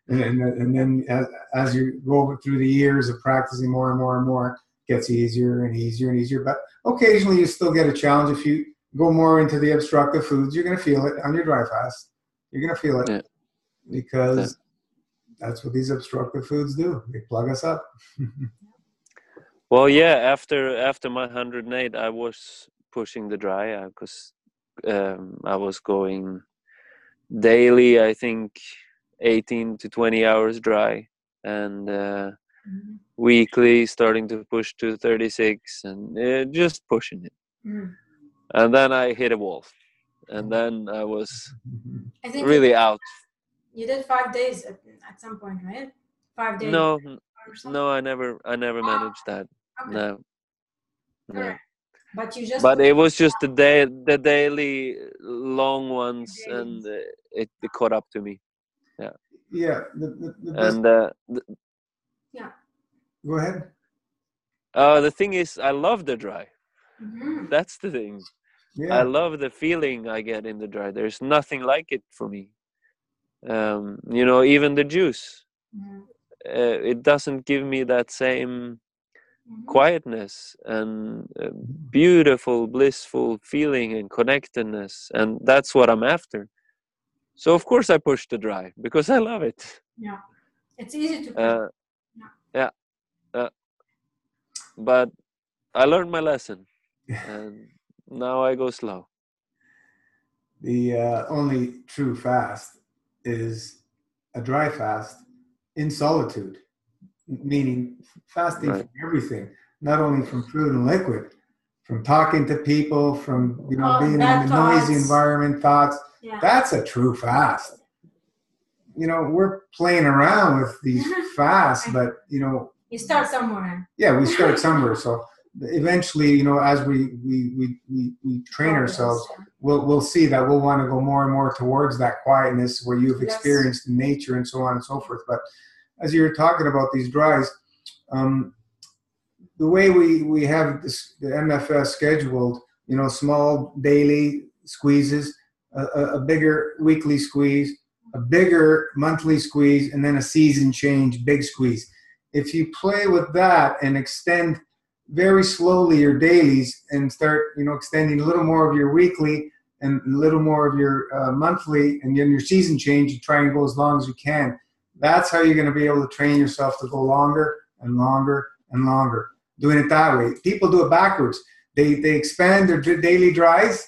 Speaker 1: and then as you go through the years of practicing more and more and more, it gets easier and easier and easier. But occasionally you still get a challenge. If you go more into the obstructive foods, you're going to feel it on your dry fast. You're going to feel it because that's what these obstructive foods do. They plug us up.
Speaker 2: Well, yeah, after my 108, I was pushing the dry because I was going daily, I think 18 to 20 hours dry, and weekly starting to push to 36, and just pushing it. And then I hit a wall, and then I was really out.
Speaker 3: You did 5 days at some point, right? 5 days.
Speaker 2: No, I never managed that. Okay. No.
Speaker 3: But
Speaker 2: it was just the daily long ones, and it caught up to me. Yeah.
Speaker 1: Yeah. Go ahead.
Speaker 2: The thing is, I love the dry. That's the thing.
Speaker 1: Yeah.
Speaker 2: I love the feeling I get in the dry. There's nothing like it for me. You know, even the juice. It doesn't give me that same quietness and beautiful, blissful feeling and connectedness, and that's what I'm after. So of course I push the dry because I love it.
Speaker 3: Yeah, it's easy to.
Speaker 2: But I learned my lesson, and now I go slow.
Speaker 1: The only true fast is a dry fast in solitude, meaning fasting from everything, not only from food and liquid, from talking to people, from being in a noisy environment, thoughts. Yeah. That's a true fast. You know, we're playing around with these fasts, but you
Speaker 3: start somewhere.
Speaker 1: Yeah, we start somewhere. So eventually, as we train ourselves, we'll see that we'll want to go more and more towards that quietness where you've experienced nature and so on and so forth. But as you're talking about these dries, the way we have the MFS scheduled, small daily squeezes, a bigger weekly squeeze, a bigger monthly squeeze, and then a season change big squeeze. If you play with that and extend very slowly your dailies and start, extending a little more of your weekly and a little more of your monthly, and then your season change, you try and go as long as you can. That's how you're going to be able to train yourself to go longer and longer and longer. Doing it that way. People do it backwards. They expand their daily dries.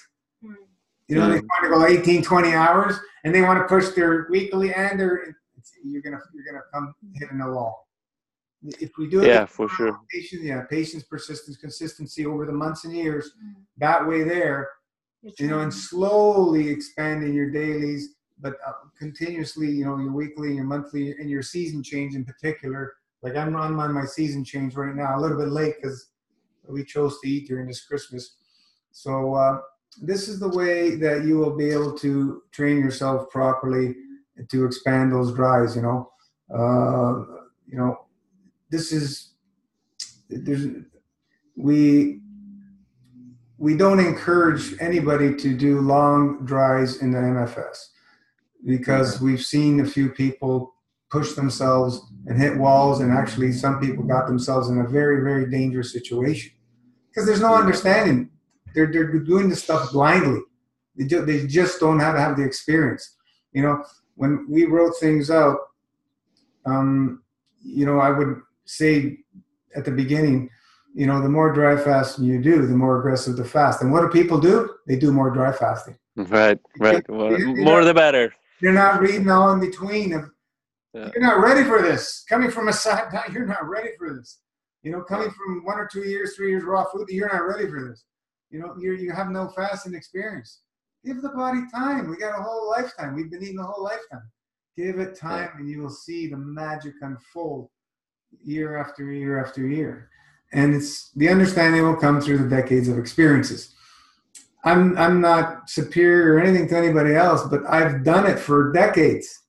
Speaker 1: They want to go 18, 20 hours, and they want to push their weekly and you're gonna come hitting a wall. If we do it,
Speaker 2: for sure.
Speaker 1: Patience, persistence, consistency over the months and years. That way, and slowly expanding your dailies, but continuously, your weekly, your monthly, and your season change in particular. Like I'm on my season change right now, a little bit late because we chose to eat during this Christmas. So this is the way that you will be able to train yourself properly to expand those dries. We don't encourage anybody to do long dries in the MFS because we've seen a few people push themselves and hit walls, and actually some people got themselves in a very, very dangerous situation because there's no understanding. They're doing this stuff blindly. They just don't have the experience. When we wrote things out, I would say at the beginning, the more dry fasting you do, the more aggressive the fast. And what do people do? They do more dry fasting.
Speaker 2: Right. Well, more the better.
Speaker 1: They're not reading all in between. You're not ready for this. Coming from a side diet, you're not ready for this. Coming from 1 or 2 years, 3 years raw food, you're not ready for this. You have no fasting experience. Give the body time. We got a whole lifetime. We've been eating a whole lifetime. Give it time, and you will see the magic unfold year after year after year. and it's the understanding will come through the decades of experiences. I'm not superior or anything to anybody else, but I've done it for decades.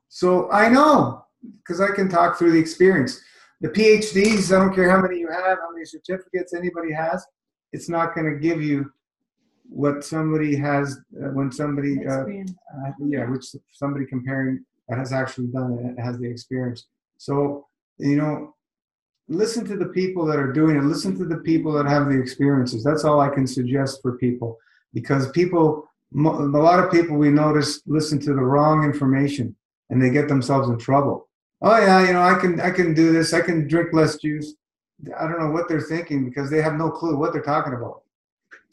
Speaker 1: So I know, because I can talk through the experience. The PhDs, I don't care how many you have, how many certificates anybody has, it's not going to give you what somebody has when somebody, which somebody comparing that has actually done it, has the experience. So, listen to the people that are doing it. Listen to the people that have the experiences. That's all I can suggest for people, because a lot of people we notice listen to the wrong information and they get themselves in trouble. Oh yeah, I can do this. I can drink less juice. I don't know what they're thinking, because they have no clue what they're talking about.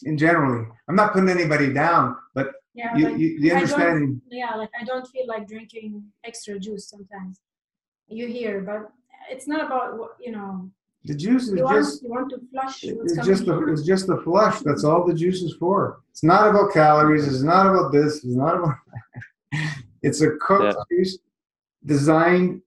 Speaker 1: In generally, I'm not putting anybody down, but the understanding.
Speaker 3: I don't feel like drinking extra juice sometimes. You hear, but it's not about
Speaker 1: The juice is
Speaker 3: you want to flush.
Speaker 1: It's just the flush. That's all the juice is for. It's not about calories. It's not about this. It's not about. It's a cooked juice designed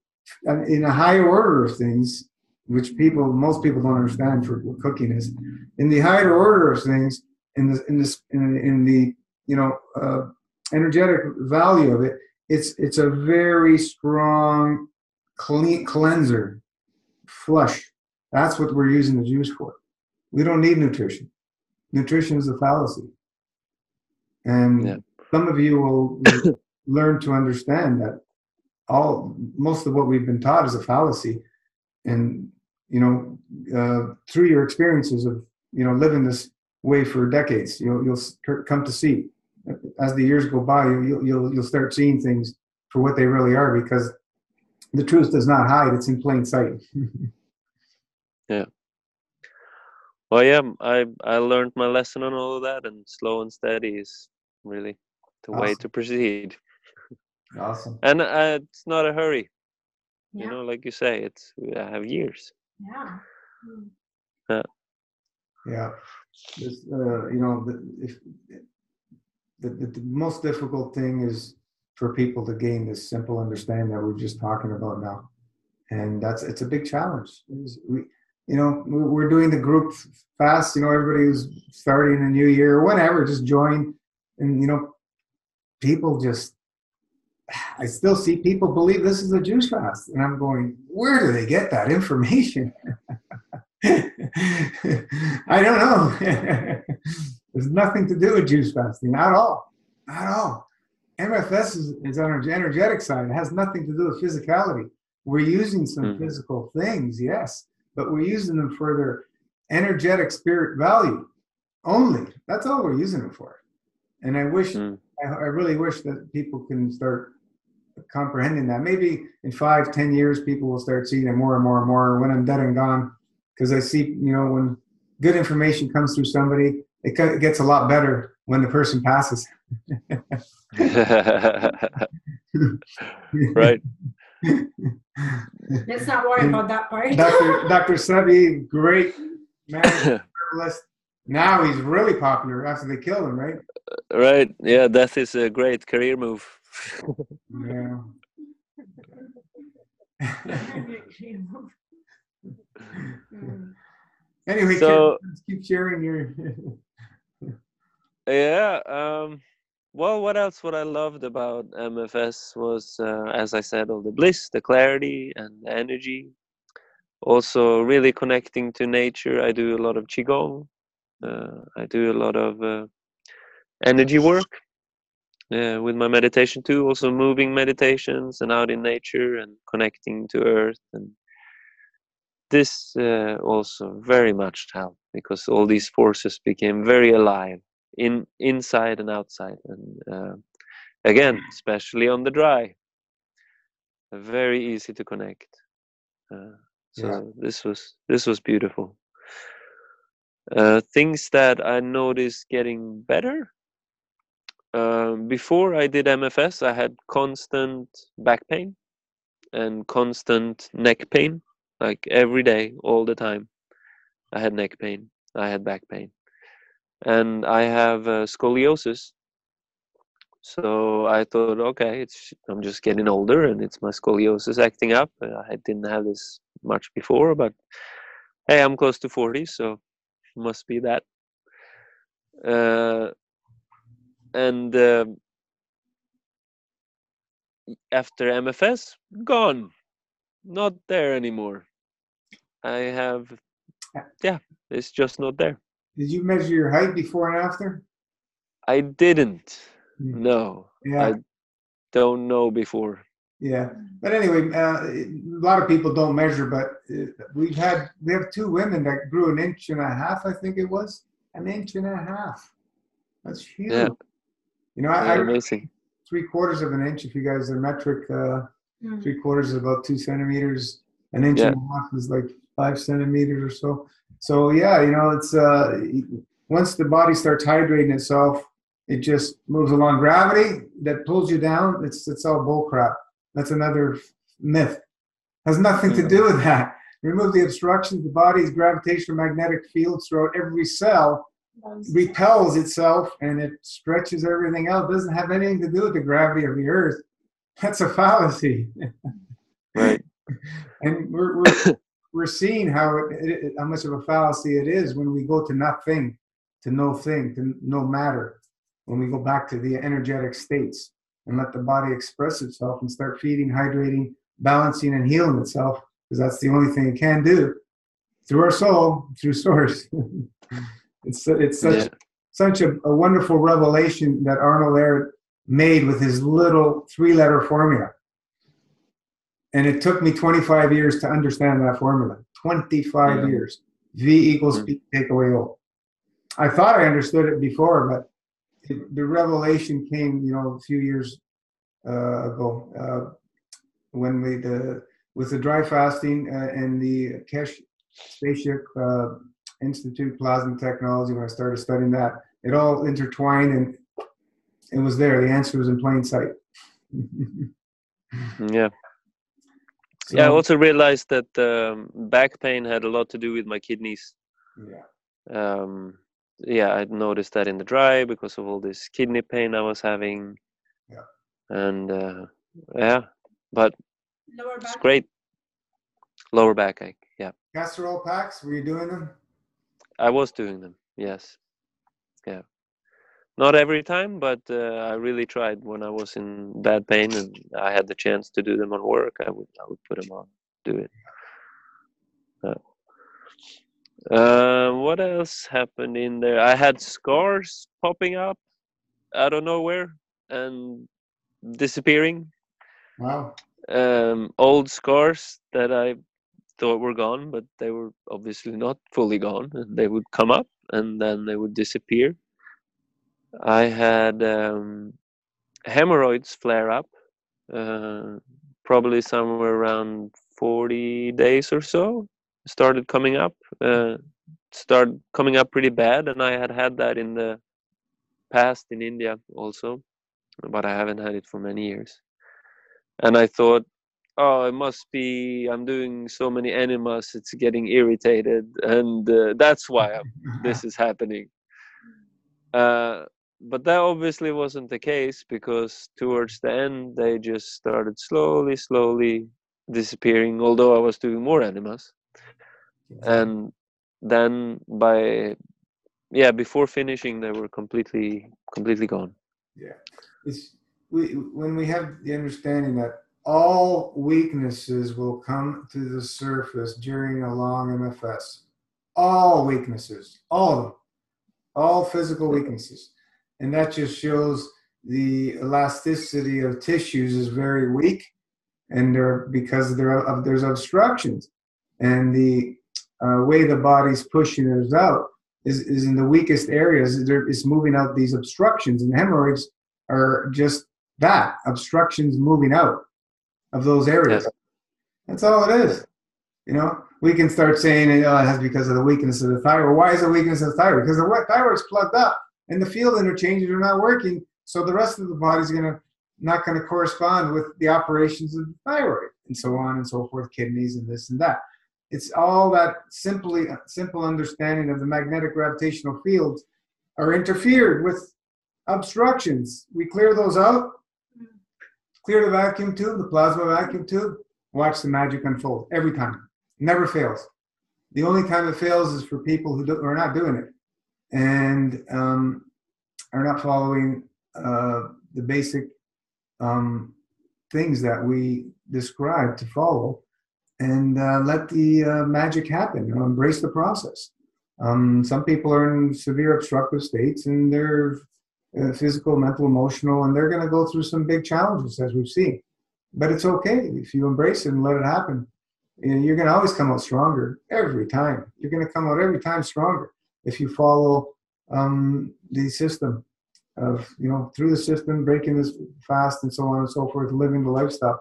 Speaker 1: in a higher order of things, which most people don't understand for what cooking is. In the higher order of things, in the energetic value of it, it's a very strong cleanser, flush. That's what we're using the juice for. We don't need nutrition. Nutrition is a fallacy. And some of you will learn to understand that most of what we've been taught is a fallacy. And, through your experiences of, living this way for decades, you'll come to see, as the years go by, you'll start seeing things for what they really are, because the truth does not hide. It's in plain sight.
Speaker 2: Yeah. Well, yeah, I learned my lesson on all of that, and slow and steady is really the way to proceed.
Speaker 1: Awesome.
Speaker 2: And it's not a hurry. Like you say, I have years.
Speaker 3: Yeah.
Speaker 2: Yeah.
Speaker 1: Yeah. This, the most difficult thing is for people to gain this simple understanding that we're just talking about now, and it's a big challenge. We're doing the group fast. Everybody who's starting a new year or whatever, just join, and people just. I still see people believe this is a juice fast, and I'm going, where do they get that information? I don't know. There's nothing to do with juice fasting at all. At all. MFS is on our energetic side. It has nothing to do with physicality. We're using some physical things, yes, but we're using them for their energetic spirit value only. That's all we're using them for. And I really wish that people can start comprehending that. Maybe in 5-10 years, people will start seeing it more and more and more when I'm dead and gone. Because I see, when good information comes through somebody, it gets a lot better when the person passes.
Speaker 2: Right.
Speaker 3: Let's not worry about that part.
Speaker 1: Dr. Sebi, great man, now he's really popular after they killed him, right?
Speaker 2: Right. Yeah, death is a great career move.
Speaker 1: Yeah. Anyway,
Speaker 2: so
Speaker 1: keep sharing your.
Speaker 2: Well, what else? What I loved about MFS was, as I said, all the bliss, the clarity, and the energy. Also, really connecting to nature. I do a lot of qigong. I do a lot of energy work with my meditation too. Also, moving meditations and out in nature and connecting to earth. And this also very much helped, because all these forces became very alive inside and outside. And again, especially on the dry, very easy to connect. This was beautiful. Things that I noticed getting better. Before I did MFS, I had constant back pain and constant neck pain, like every day, all the time. I had neck pain, I had back pain, and I have scoliosis. So I thought, okay, I'm just getting older, and it's my scoliosis acting up. I didn't have this much before, but Hey, I'm close to 40, so must be that. And after MFS, gone, not there anymore. I have, yeah, it's just not there.
Speaker 1: Did you measure your height before and after?
Speaker 2: I didn't. No,
Speaker 1: Yeah.
Speaker 2: I don't know before.
Speaker 1: Yeah, but anyway, a lot of people don't measure, but we have 2 women that grew 1.5 inches, I think it was 1.5 inches. That's huge.
Speaker 2: Yeah.
Speaker 1: You know,
Speaker 2: Yeah,
Speaker 1: I
Speaker 2: amazing.
Speaker 1: 3/4 of an inch. If you guys are metric, 3/4 is about 2 centimeters. 1.5 inches is like 5 centimeters or so. So yeah, you know, it's once the body starts hydrating itself, it just moves along. Gravity that pulls you down, it's all bull crap. That's another myth. Has nothing to do with that. Remove the obstructions. The body's gravitational magnetic fields throughout every cell repels itself, and it stretches everything out. It doesn't have anything to do with the gravity of the earth. That's a fallacy.
Speaker 2: Right.
Speaker 1: And we're seeing how much of a fallacy it is when we go to nothing, to no thing, to no matter. When we go back to the energetic states and let the body express itself and start feeding, hydrating, balancing, and healing itself, because that's the only thing it can do through our soul, through source. It's such a wonderful revelation that Arnold Ehret made with his little 3-letter formula. And it took me 25 years to understand that formula. 25 years. V equals P, take away O. I thought I understood it before, but the revelation came, you know, a few years ago when with the dry fasting and the Kesh Spaceship Institute Plasma Technology. When I started studying that, it all intertwined, and it was there. The answer was in plain sight.
Speaker 2: Yeah. So, yeah, I also realized that back pain had a lot to do with my kidneys.
Speaker 1: Yeah.
Speaker 2: Yeah, I noticed that in the dry because of all this kidney pain I was having.
Speaker 1: Yeah.
Speaker 2: And yeah, but it's great. Lower backache, yeah.
Speaker 1: Castor oil packs, were you doing them?
Speaker 2: I was doing them, yes. Yeah. Not every time, but I really tried when I was in bad pain and I had the chance to do them on work. I would put them on, do it. What else happened in there? I had scars popping up out of nowhere and disappearing.
Speaker 1: Wow.
Speaker 2: Old scars that I thought were gone, but they were obviously not fully gone. And they would come up and then they would disappear. I had hemorrhoids flare up, probably somewhere around 40 days or so. Started coming up pretty bad, and I had that in the past in India also, but I haven't had it for many years. And I thought, oh, it must be I'm doing so many enemas, it's getting irritated, and that's why this is happening. But that obviously wasn't the case, because towards the end they just started slowly disappearing, although I was doing more enemas. And then before finishing they were completely gone.
Speaker 1: Yeah. When we have the understanding that all weaknesses will come to the surface during a long MFS. All weaknesses, all of them, all physical weaknesses. And that just shows the elasticity of tissues is very weak, and because there's obstructions. And the way the body's pushing it out is in the weakest areas. It's moving out these obstructions, and hemorrhoids are just that, obstructions moving out of those areas. Yeah. That's all it is. You know, we can start saying, oh, it has because of the weakness of the thyroid. Why is the weakness of the thyroid? Because the thyroid's plugged up and the field interchanges are not working. So the rest of the body's not going to correspond with the operations of the thyroid, and so on and so forth, kidneys and this and that. It's all that simple understanding of the magnetic gravitational fields are interfered with obstructions. We clear those out, clear the vacuum tube, the plasma vacuum tube, watch the magic unfold every time. Never fails. The only time it fails is for people who are not doing it and are not following the basic things that we describe to follow, and let the magic happen. Embrace the process. Some people are in severe obstructive states, and they're physical, mental, emotional, and they're going to go through some big challenges, as we've seen. But it's okay if you embrace it and let it happen. You're going to always come out stronger every time. You're going to come out every time stronger if you follow the system of, through the system, breaking this fast and so on and so forth, living the lifestyle.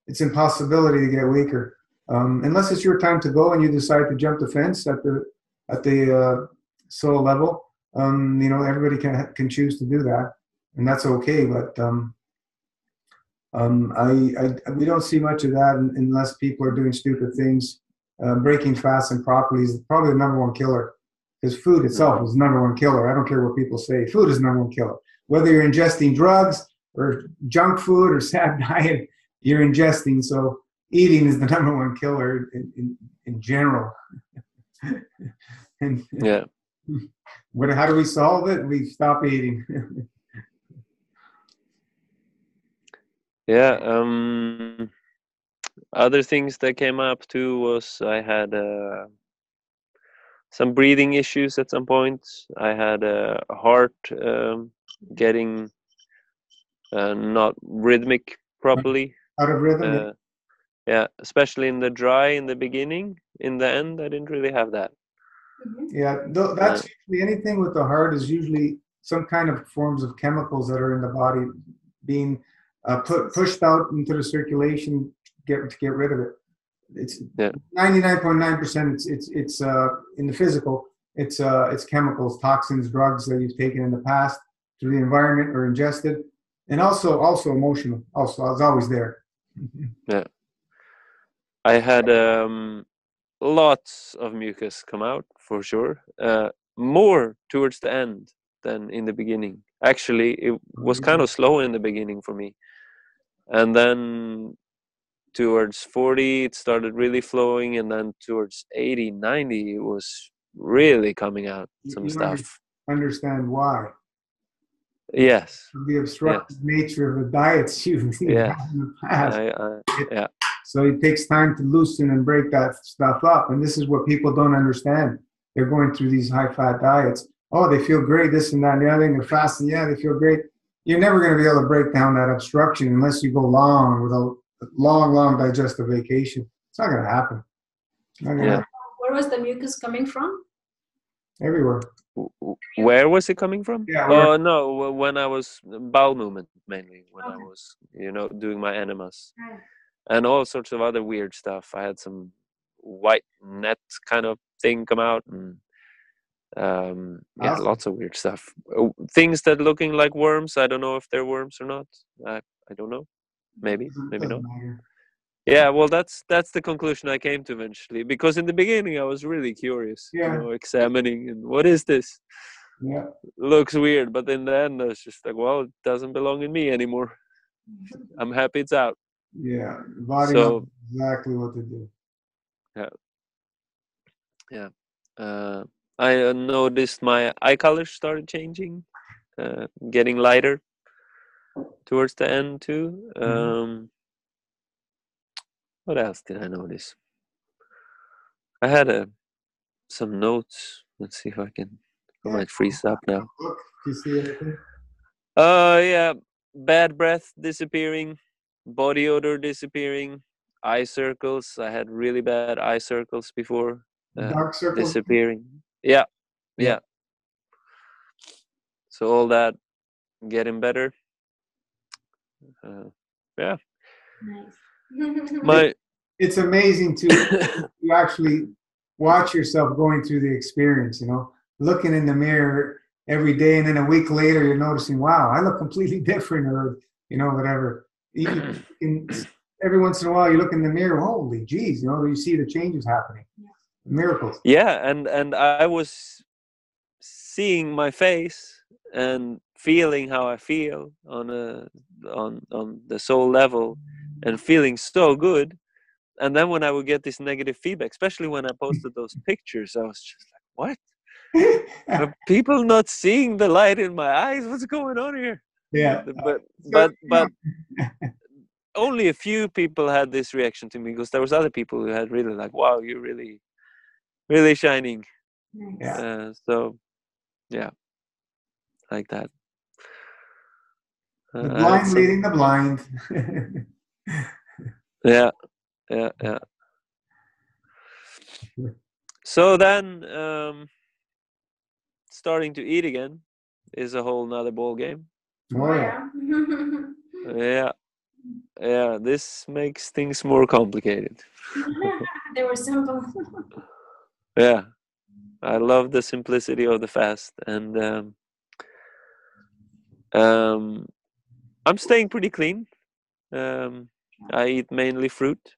Speaker 1: It's impossibility to get weaker. Unless it's your time to go and you decide to jump the fence at the soul level. Everybody can choose to do that, and that's okay. But we don't see much of that unless people are doing stupid things. Breaking fast and properly is probably the number one killer, because food itself is the number one killer. I don't care what people say. Food is the number one killer. Whether you're ingesting drugs or junk food or sad diet, you're ingesting. So eating is the number one killer in general. And
Speaker 2: yeah.
Speaker 1: How do we solve it? We stop eating.
Speaker 2: Yeah. Other things that came up too was I had some breathing issues at some point. I had a heart getting not rhythmic properly.
Speaker 1: Out of rhythm.
Speaker 2: Yeah, especially in the dry in the beginning. In the end, I didn't really have that.
Speaker 1: Yeah, that's usually anything with the heart is usually some kind of forms of chemicals that are in the body being pushed out into the circulation to get rid of it. It's 99.9%. It's in the physical. It's chemicals, toxins, drugs that you've taken in the past through the environment or ingested, and also emotional. Also, I was always there.
Speaker 2: Yeah, I had lots of mucus come out for sure. More towards the end than in the beginning. Actually, it was kind of slow in the beginning for me, and then towards 40 it started really flowing, and then towards 80, 90 it was really coming out some stuff.
Speaker 1: Understand why?
Speaker 2: Yes.
Speaker 1: The obstructive nature of the diets you've had in the past.
Speaker 2: Yeah.
Speaker 1: So it takes time to loosen and break that stuff up. And this is what people don't understand. They're going through these high-fat diets. Oh, they feel great, this and that and the other thing. They're fasting. Yeah, they feel great. You're never going to be able to break down that obstruction unless you go long with a long digestive vacation. It's not going to happen.
Speaker 3: Where was the mucus coming from?
Speaker 1: Everywhere.
Speaker 2: Where was it coming from?
Speaker 1: Yeah.
Speaker 2: Oh no, when I was bowel movement mainly, when I was doing my enemas, and all sorts of other weird stuff. I had some white net kind of thing come out, and lots of weird stuff. Things that looking like worms. I don't know if they're worms or not. I don't know. Maybe not. Yeah, well, that's the conclusion I came to eventually, because in the beginning I was really curious, examining and what is this?
Speaker 1: Yeah,
Speaker 2: looks weird, but in the end I was just like, well, it doesn't belong in me anymore. I'm happy it's out.
Speaker 1: Yeah, the body knows exactly what to do.
Speaker 2: Yeah. I noticed my eye color started changing, getting lighter towards the end too. What else did I notice? I had some notes. Let's see if I can. I might freeze up now.
Speaker 1: Do you see anything?
Speaker 2: Yeah. Bad breath disappearing, body odor disappearing, eye circles. I had really bad eye circles before.
Speaker 1: Dark circles
Speaker 2: disappearing. Yeah. So all that getting better. Yeah.
Speaker 3: Nice.
Speaker 1: It's amazing to actually watch yourself going through the experience, looking in the mirror every day, and then a week later you're noticing, wow, I look completely different, or whatever. Every once in a while you look in the mirror, holy geez, you see the changes happening. Miracles.
Speaker 2: Yeah, and I was seeing my face and feeling how I feel on the soul level, and feeling so good, and then when I would get this negative feedback, especially when I posted those pictures, I was just like, what? Are people not seeing the light in my eyes? What's going on here?
Speaker 1: Yeah.
Speaker 2: But only a few people had this reaction to me, because there was other people who had really like, wow, you're really, really shining.
Speaker 3: Nice.
Speaker 2: So yeah, like that.
Speaker 1: The blind
Speaker 2: Some,
Speaker 1: leading the blind.
Speaker 2: yeah. So then, starting to eat again is a whole nother ball game.
Speaker 1: Oh, yeah.
Speaker 2: Yeah. This makes things more complicated.
Speaker 3: They were simple.
Speaker 2: Yeah, I love the simplicity of the fast, and I'm staying pretty clean. I eat mainly fruit.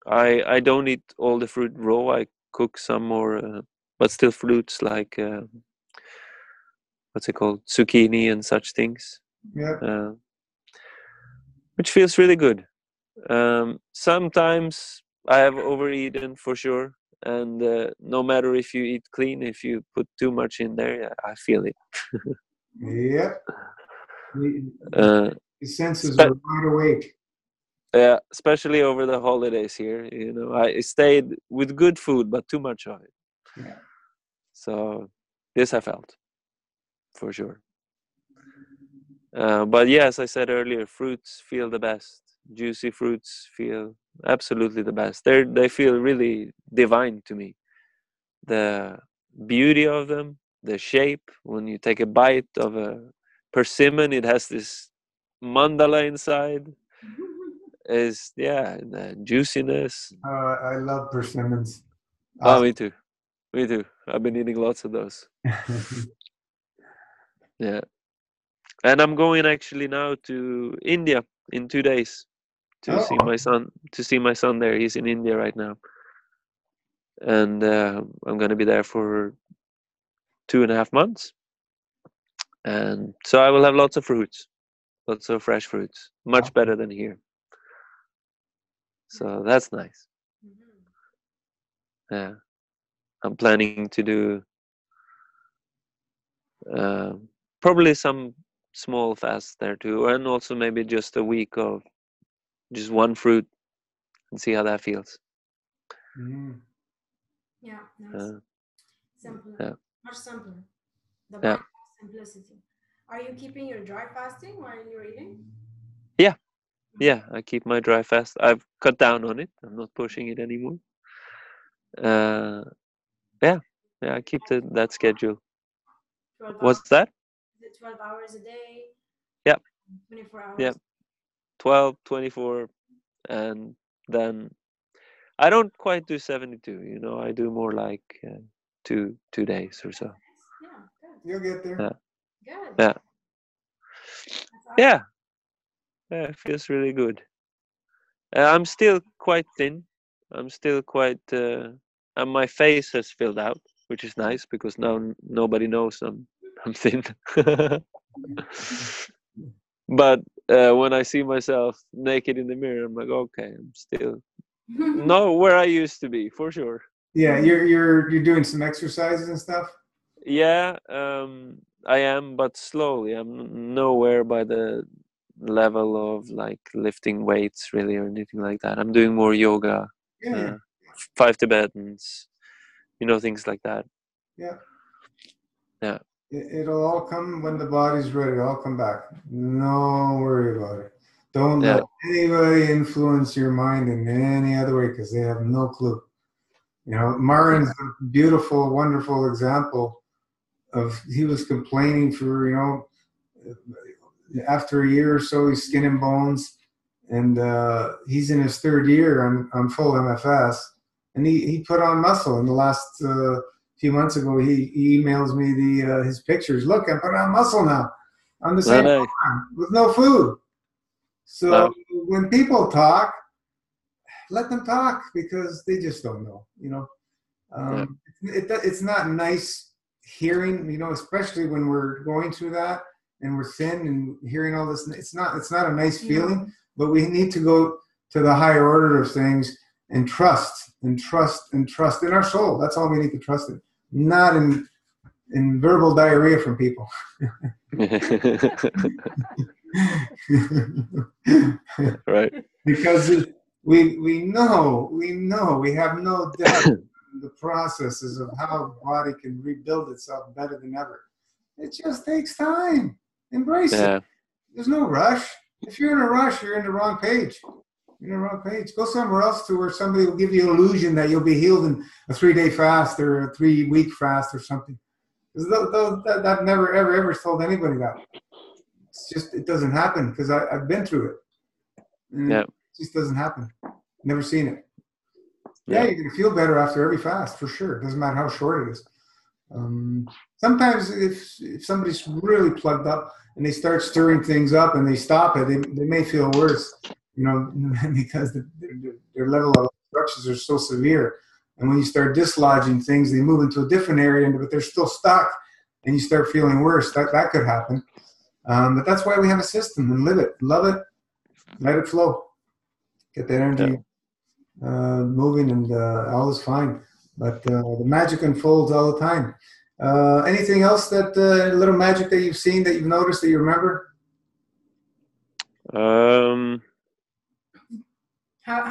Speaker 2: I don't eat all the fruit raw. I cook some more, but still fruits like what's it called, zucchini and such things,
Speaker 1: Yeah.
Speaker 2: which feels really good. Sometimes I have overeaten for sure, and no matter if you eat clean, if you put too much in there, I feel it.
Speaker 1: Yep.
Speaker 2: Uh,
Speaker 1: The senses
Speaker 2: spe-
Speaker 1: are wide awake.
Speaker 2: yeah, especially over the holidays here. I stayed with good food, but too much of it.
Speaker 1: Yeah.
Speaker 2: So this I felt for sure. But yeah, as I said earlier, fruits feel the best. Juicy fruits feel absolutely the best. They feel really divine to me. The beauty of them, the shape. When you take a bite of a persimmon, it has this mandala inside. Is the juiciness.
Speaker 1: I love persimmons.
Speaker 2: Oh, me too. Me too. I've been eating lots of those. Yeah. And I'm going actually now to India in 2 days to see my son. To see my son there. He's in India right now, and I'm going to be there for 2.5 months. And so I will have lots of fruits, lots of fresh fruits, much better than here. So that's nice. Yeah, I'm planning to do probably some small fasts there too, and also maybe just a week of just one fruit and see how that feels.
Speaker 3: Yeah, nice. Simpler.
Speaker 2: Yeah.
Speaker 3: Much simpler. The
Speaker 2: Yeah.
Speaker 3: point of simplicity. Are you keeping your dry fasting while you're eating?
Speaker 2: Yeah, I keep my dry fast. I've cut down on it. I'm not pushing it anymore. Yeah, I keep that schedule.
Speaker 3: 12 hours?
Speaker 2: What's that?
Speaker 3: Is it 12 hours a day?
Speaker 2: Yeah.
Speaker 3: 24 hours?
Speaker 2: Yeah. 12, 24, and then I don't quite do 72. I do more like 2 days or so.
Speaker 3: Yeah, good.
Speaker 1: You'll get there.
Speaker 2: Yeah.
Speaker 3: Good.
Speaker 2: Yeah.
Speaker 3: That's awesome.
Speaker 2: Yeah. It feels really good. I'm still quite thin. I'm still quite, and my face has filled out, which is nice because now nobody knows I'm thin. But when I see myself naked in the mirror, I'm like, okay, I'm still not where I used to be, for sure.
Speaker 1: Yeah, you're doing some exercises and stuff.
Speaker 2: Yeah, I am, but slowly. I'm nowhere by the level of like lifting weights really or anything like that. I'm doing more yoga,
Speaker 1: Yeah.
Speaker 2: 5 Tibetans, things like that.
Speaker 1: Yeah.
Speaker 2: Yeah.
Speaker 1: It'll all come when the body's ready. It'll all come back. No worry about it. Don't let anybody influence your mind in any other way because they have no clue. Marin's a beautiful, wonderful example of he was complaining for, after a year or so, he's skin and bones, and he's in his third year on full MFS, and he put on muscle in the last few months ago. He emails me his pictures. Look, I put on muscle now. I'm the same program with no food. So when people talk, let them talk because they just don't know. It's not nice hearing, especially when we're going through that and we're thin and hearing all this. It's not a nice feeling, but we need to go to the higher order of things and trust and trust and trust in our soul. That's all we need to trust in, not in verbal diarrhea from people.
Speaker 2: Right.
Speaker 1: Because we know, we have no doubt the processes of how the body can rebuild itself better than ever. It just takes time. Embrace it. There's no rush. If you're in a rush, you're in the wrong page. You're in the wrong page. Go somewhere else to where somebody will give you an illusion that you'll be healed in a 3-day fast or a 3-week fast or something. Because that never, ever told anybody that. It's just, it doesn't happen because I've been through it. And it just doesn't happen. Never seen it. Yeah, you're going to feel better after every fast, for sure. It doesn't matter how short it is. Sometimes if somebody's really plugged up and they start stirring things up and they stop it, they may feel worse, because their level of obstructions are so severe. And when you start dislodging things, they move into a different area, but they're still stuck, and you start feeling worse. That could happen. But that's why we have a system, and live it, love it, let it flow. Get that energy moving, and all is fine. But the magic unfolds all the time. Anything else that little magic that you've seen, that you've noticed, that you remember?
Speaker 3: How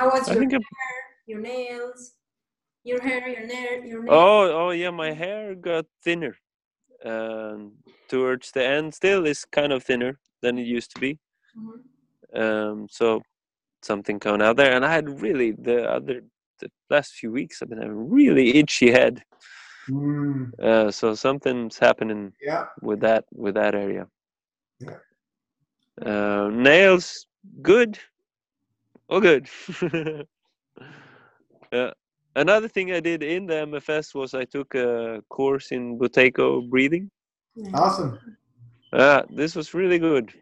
Speaker 3: was your hair, your nails, your hair, your nails?
Speaker 2: Oh yeah, my hair got thinner. Towards the end, still is kind of thinner than it used to be. So something coming out there, and I had really the last few weeks I've been having really itchy head. So something's happening with that area. Nails, good. Oh, good. Another thing I did in the MFS was I took a course in Buteyko breathing.
Speaker 1: Awesome.
Speaker 2: This was really good.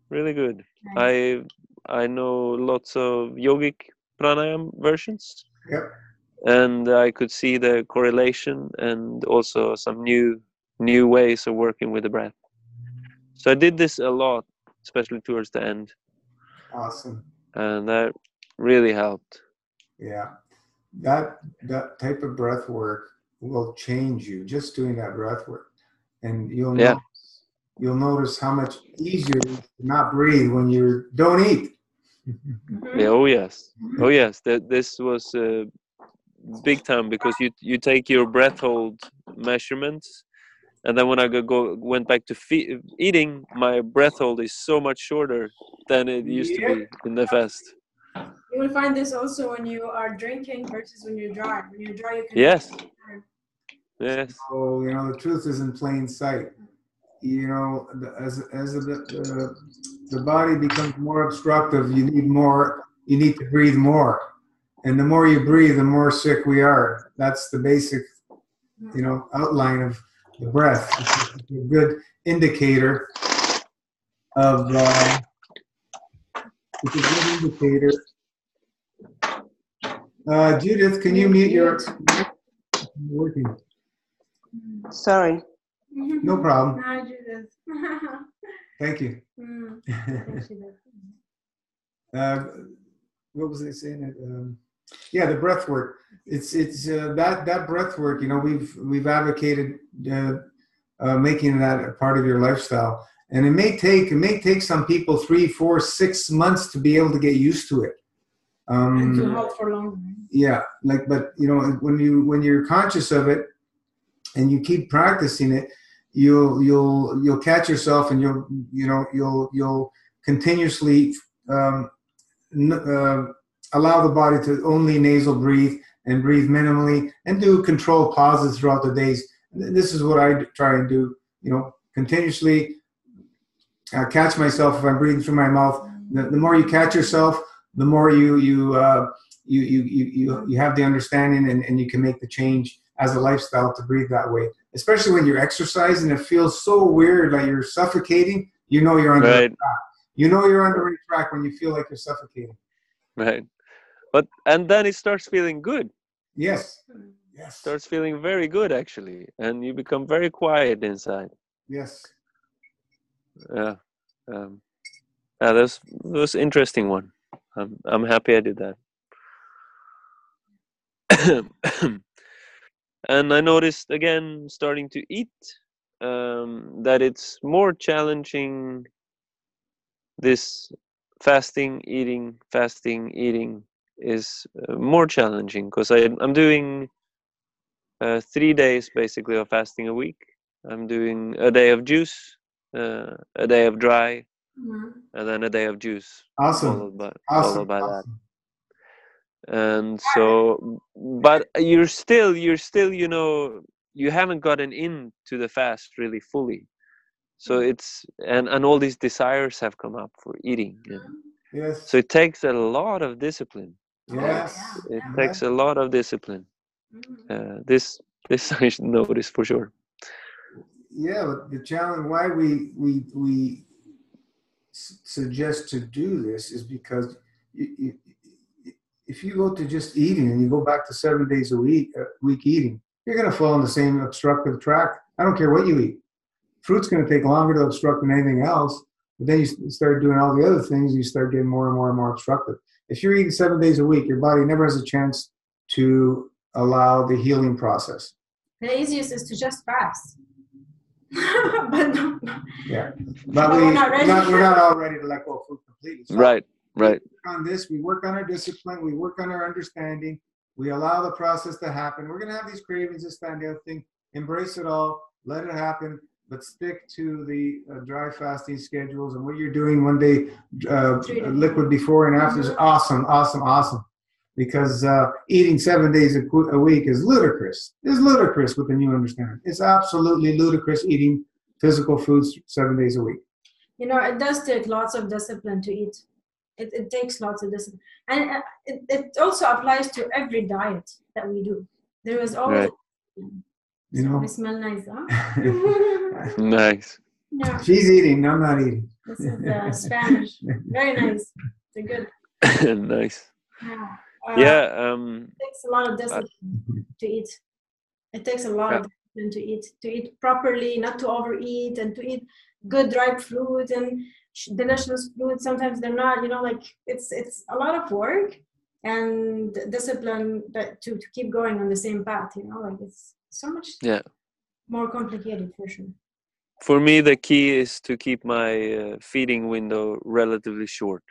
Speaker 2: Really good.
Speaker 3: Nice.
Speaker 2: I know lots of yogic pranayam versions.
Speaker 1: Yep.
Speaker 2: And I could see the correlation and also some new ways of working with the breath. So I did this a lot, especially towards the end.
Speaker 1: Awesome.
Speaker 2: And that really helped.
Speaker 1: Yeah. That type of breath work will change you, just doing that breath work. And you'll notice how much easier it is to not breathe when you don't eat.
Speaker 2: Yeah, oh yes. This was big time, because you take your breath hold measurements, and then when I went back to eating, my breath hold is so much shorter than it used to be in the fast.
Speaker 3: You will find this also when you are drinking versus when you're dry. When you're dry, you can.
Speaker 2: Yes.
Speaker 1: So the truth is in plain sight. As the body becomes more obstructive, you need to breathe more. And the more you breathe, the more sick we are. That's the basic, outline of the breath. It's a good indicator of. It's a good indicator. Judith, can you mute your? Working.
Speaker 4: Sorry.
Speaker 1: No problem.
Speaker 3: Hi, Judith.
Speaker 1: Thank you. What was I saying? The breath work. It's that breath work. We've advocated making that a part of your lifestyle, and it may take some people 3, 4, 6 months to be able to get used to it.
Speaker 3: And to hold for long.
Speaker 1: Yeah, but when you're conscious of it and you keep practicing it, you'll catch yourself, and you'll continuously allow the body to only nasal breathe and breathe minimally, and do controlled pauses throughout the days. This is what I try and do. Continuously catch myself if I'm breathing through my mouth. The more you catch yourself, the more you have the understanding, and you can make the change as a lifestyle to breathe that way. Especially when you're exercising, it feels so weird, like you're suffocating. You're on the right track. You're on the right track when you feel like you're suffocating.
Speaker 2: Right. And then it starts feeling good.
Speaker 1: Yes.
Speaker 2: Starts feeling very good, actually, and you become very quiet inside.
Speaker 1: Yes.
Speaker 2: Yeah. That was interesting one. I'm happy I did that. And I noticed again, starting to eat, that it's more challenging. This fasting eating is more challenging because I'm doing 3 days basically of fasting a week. I'm doing a day of juice, a day of dry, and then a day of juice.
Speaker 1: Awesome.
Speaker 2: Followed by that. And so, but you're still, you know, you haven't gotten into the fast really fully. So it's, and all these desires have come up for eating.
Speaker 1: Yes.
Speaker 2: So it takes a lot of discipline.
Speaker 1: Yes.
Speaker 2: It takes a lot of discipline. This I should notice for sure.
Speaker 1: Yeah, but the challenge why we suggest to do this is because if you go to just eating and you go back to 7 days a week eating, you're going to fall on the same obstructive track. I don't care what you eat. Fruit's going to take longer to obstruct than anything else. But then you start doing all the other things, you start getting more and more and more obstructive. If you're eating 7 days a week, your body never has a chance to allow the healing process.
Speaker 3: The easiest is to just fast. But no.
Speaker 1: Yeah, but we're not all ready to let go of food completely. So
Speaker 2: right.
Speaker 1: We work on this. We work on our discipline. We work on our understanding. We allow the process to happen. We're going to have these cravings, this, that, and the other thing. Embrace it all. Let it happen. But stick to the dry fasting schedules and what you're doing one day, liquid before and after is awesome. Because eating 7 days a week is ludicrous. It's ludicrous with the new understanding. It's absolutely ludicrous eating physical foods 7 days a week.
Speaker 3: You know, it does take lots of discipline to eat. It takes lots of discipline. And it also applies to every diet that we do. There is always...
Speaker 1: You know,
Speaker 3: we smell nice, huh?
Speaker 2: Nice.
Speaker 3: Yeah.
Speaker 1: She's eating. I'm not eating.
Speaker 3: This is Spanish. Very nice. They're good.
Speaker 2: Nice.
Speaker 3: Yeah. It takes a lot of discipline to eat. It takes a lot of discipline to eat properly, not to overeat, and to eat good ripe fruit and delicious fruit. Sometimes they're not. You know, like it's a lot of work and discipline to keep going on the same path. You know, like it's so much more complicated for sure.
Speaker 2: For me, the key is to keep my feeding window relatively short,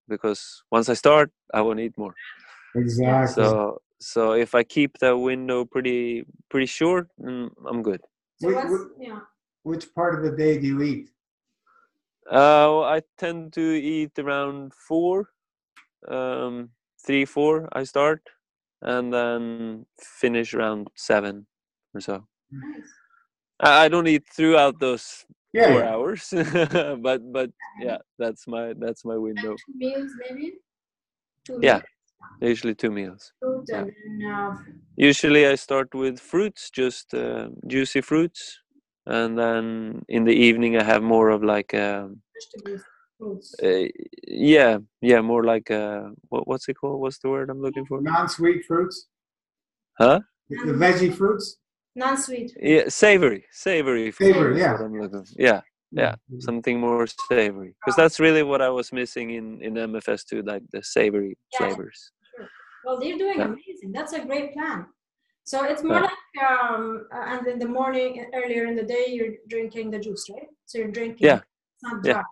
Speaker 2: because once I start, I want to eat more.
Speaker 1: Exactly.
Speaker 2: So if I keep that window pretty short, I'm good.
Speaker 3: So
Speaker 1: which part of the day do you eat?
Speaker 2: I tend to eat around 4, 3, 4. I start, and then finish around 7 or so.
Speaker 3: Nice.
Speaker 2: I don't eat throughout those 4
Speaker 1: Yeah.
Speaker 2: hours, but yeah, that's my window.
Speaker 3: 2 meals maybe. 2 meals.
Speaker 2: Yeah, usually 2 meals.
Speaker 3: Fruit and then,
Speaker 2: usually I start with fruits, just juicy fruits, and then in the evening I have more of like
Speaker 3: vegetables, fruits.
Speaker 2: More like what's it called? What's the word I'm looking for?
Speaker 1: Non-sweet fruits.
Speaker 2: Huh?
Speaker 1: The veggie fruits.
Speaker 3: Non-sweet.
Speaker 2: Yeah, savory fruits.
Speaker 1: Savory, yeah.
Speaker 2: What I'm looking for. Yeah, something more savory, because that's really what I was missing in MFS too, like the savory flavors.
Speaker 3: Sure. Well, you're doing amazing. That's a great plan. So it's more like, and in the morning, earlier in the day, you're drinking the juice, right? So you're drinking.
Speaker 2: Yeah.
Speaker 3: It's not dry.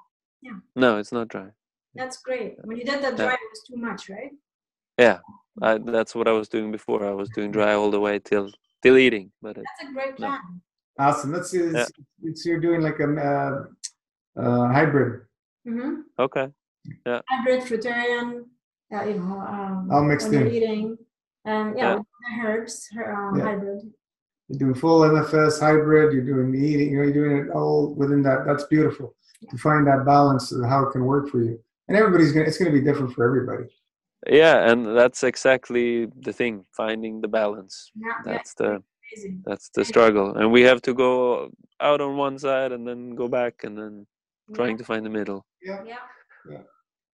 Speaker 3: Yeah.
Speaker 2: No, it's not dry.
Speaker 3: That's great. When you did that dry, it was too much, right?
Speaker 2: Yeah, that's what I was doing before. I was doing dry all the way till eating. But
Speaker 3: that's a great plan.
Speaker 1: Awesome. Let's see. You're doing like a hybrid.
Speaker 3: Mm-hmm.
Speaker 2: Okay. Yeah.
Speaker 3: Hybrid, fruitarian.
Speaker 1: All mixed
Speaker 3: when
Speaker 1: in.
Speaker 3: You're eating, with the herbs, hybrid.
Speaker 1: You're doing full MFS hybrid. You're doing the eating. You're doing it all within that. That's beautiful to find that balance of how it can work for you. And it's gonna be different for everybody.
Speaker 2: Yeah, and that's exactly the thing, finding the balance. That's the struggle, and we have to go out on one side and then go back and then trying to find the middle.
Speaker 1: Yeah.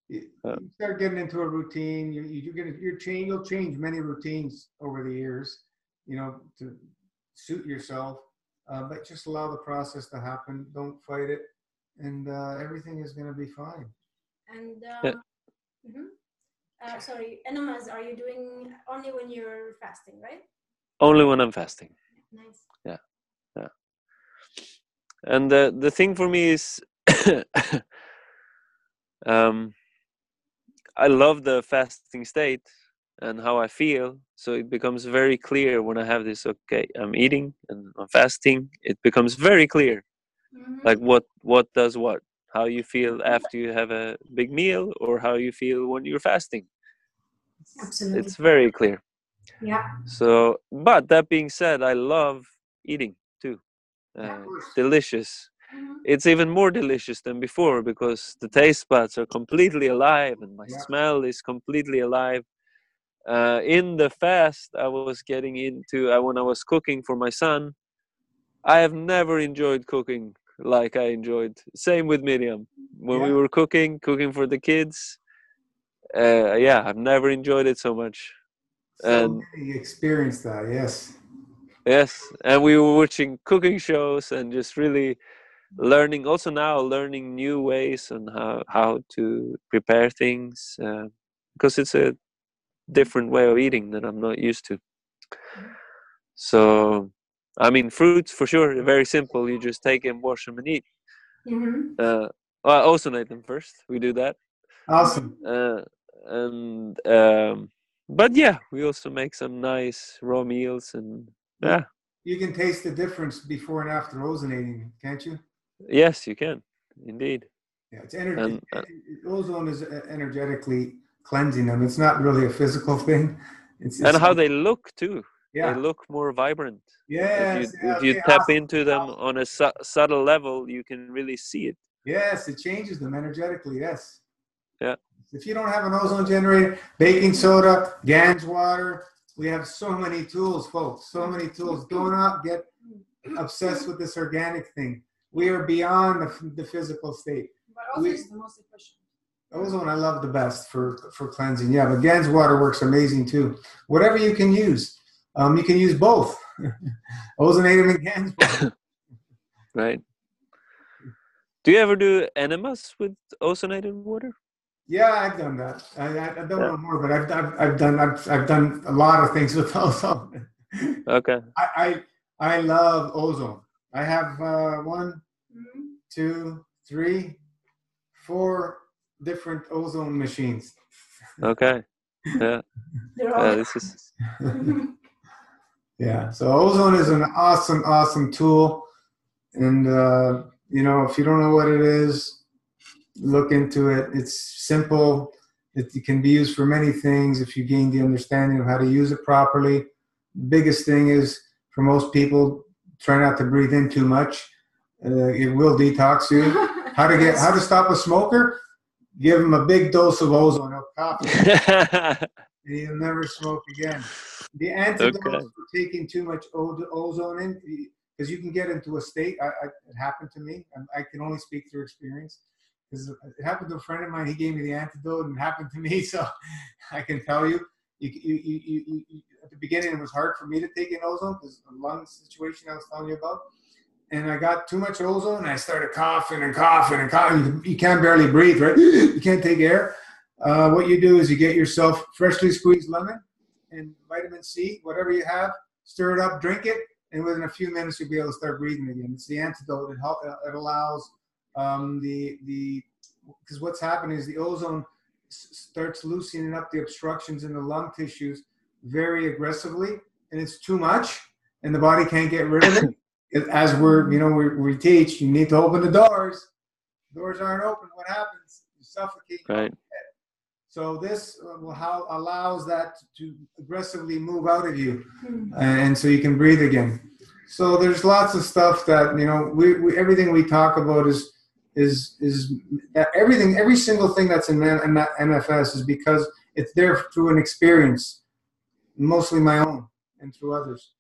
Speaker 1: You start getting into a routine. You'll change many routines over the years, to suit yourself. But just allow the process to happen. Don't fight it, and everything is going to be fine.
Speaker 3: And Sorry, enemas are you doing only when you're fasting, right?
Speaker 2: Only when I'm fasting.
Speaker 3: Nice.
Speaker 2: Yeah. And the thing for me is, I love the fasting state and how I feel. So it becomes very clear when I have this. Okay, I'm eating and I'm fasting. It becomes very clear, like what does what. How you feel after you have a big meal, or how you feel when you're fasting.
Speaker 3: Absolutely.
Speaker 2: It's very clear.
Speaker 3: Yeah.
Speaker 2: So, but that being said, I love eating too. Delicious. It's even more delicious than before because the taste buds are completely alive and my smell is completely alive. In the fast I was getting into, when I was cooking for my son, I have never enjoyed cooking like I enjoyed. Same with Miriam. When we were cooking for the kids, I've never enjoyed it so much.
Speaker 1: So many experience that, yes.
Speaker 2: Yes, and we were watching cooking shows and just really learning, also now learning new ways on how to prepare things, because it's a different way of eating that I'm not used to. So, I mean, fruits for sure, very simple. You just take them, wash them, and eat. Ozonate them first. We do that.
Speaker 1: Awesome.
Speaker 2: But yeah, we also make some nice raw meals, and
Speaker 1: you can taste the difference before and after ozonating, can't you?
Speaker 2: Yes, you can, indeed.
Speaker 1: Yeah, it's energy. Ozone is energetically cleansing them. It's not really a physical thing. It's
Speaker 2: and how they look too.
Speaker 1: Yeah.
Speaker 2: They look more vibrant.
Speaker 1: Yes.
Speaker 2: If you tap into them on a subtle level, you can really see it.
Speaker 1: Yes, it changes them energetically. Yes.
Speaker 2: Yeah.
Speaker 1: If you don't have an ozone generator, baking soda, Gans water, we have so many tools, folks. So many tools. Do not get obsessed with this organic thing. We are beyond the physical state.
Speaker 3: But ozone is the most efficient.
Speaker 1: Ozone I love the best for cleansing. Yeah, but Gans water works amazing too. Whatever you can use. You can use both. Ozonated and Gans water.
Speaker 2: Right. Do you ever do enemas with ozonated water?
Speaker 1: Yeah, I've done that. I don't know more, but I've done a lot of things with ozone.
Speaker 2: Okay.
Speaker 1: I love ozone. I have 1, 2, 3, 4 different ozone machines.
Speaker 2: Okay. Yeah. This is.
Speaker 1: Yeah. So ozone is an awesome tool, and if you don't know what it is, look into it. It's simple. It can be used for many things if you gain the understanding of how to use it properly. The biggest thing is, for most people, try not to breathe in too much. It will detox you. How to stop a smoker? Give them a big dose of ozone. He'll cough and he'll never smoke again. The antidote for taking too much ozone in, because you can get into a state. It happened to me. I can only speak through experience. Because it happened to a friend of mine. He gave me the antidote, and it happened to me. So I can tell you, at the beginning, it was hard for me to take in ozone because the lung situation I was telling you about. And I got too much ozone, and I started coughing and coughing and coughing. You can't barely breathe, right? You can't take air. What you do is you get yourself freshly squeezed lemon and vitamin C, whatever you have, stir it up, drink it, and within a few minutes you'll be able to start breathing again. It's the antidote. It allows because what's happening is the ozone starts loosening up the obstructions in the lung tissues very aggressively, and it's too much, and the body can't get rid of it. As we teach, you need to open the doors. Doors aren't open. What happens? You suffocate.
Speaker 2: Right.
Speaker 1: So this allows that to aggressively move out of you, and so you can breathe again. So there's lots of stuff that we everything we talk about is everything. Every single thing that's in MFS is because it's there through an experience, mostly my own and through others.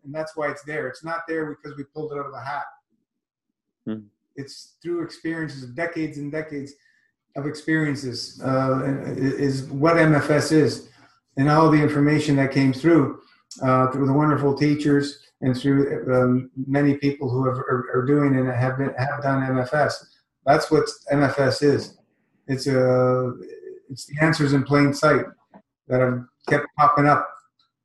Speaker 1: And that's why it's there. It's not there because we pulled it out of a hat. It's through experiences, decades and decades of experiences, is what MFS is. And all the information that came through the wonderful teachers and through many people who are doing and have done MFS. That's what MFS is. It's it's the answers in plain sight that have kept popping up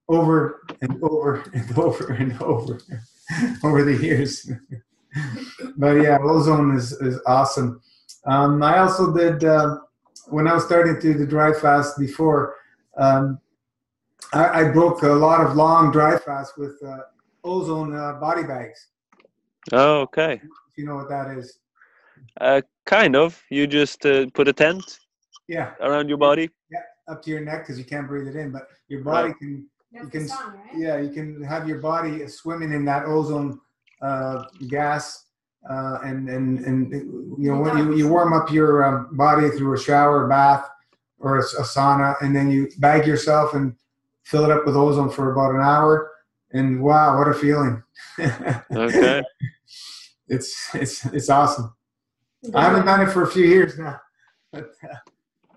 Speaker 1: over and over and over and over over the years. But yeah, ozone is awesome. I also did, when I was starting to do the dry fast before, I broke a lot of long dry fasts with ozone body bags.
Speaker 2: Oh, okay.
Speaker 1: If you know what that is.
Speaker 2: Kind of. You just put a tent around your body.
Speaker 1: Yeah, up to your neck because you can't breathe it in. But your body can.
Speaker 3: That's
Speaker 1: You can.
Speaker 3: the sun, right?
Speaker 1: Yeah, you can have your body swimming in that ozone gas, and you know when you warm up your body through a shower, bath, or a sauna, and then you bag yourself and fill it up with ozone for about an hour. And wow, what a feeling!
Speaker 2: Okay.
Speaker 1: It's awesome. I haven't done it for a few years now, but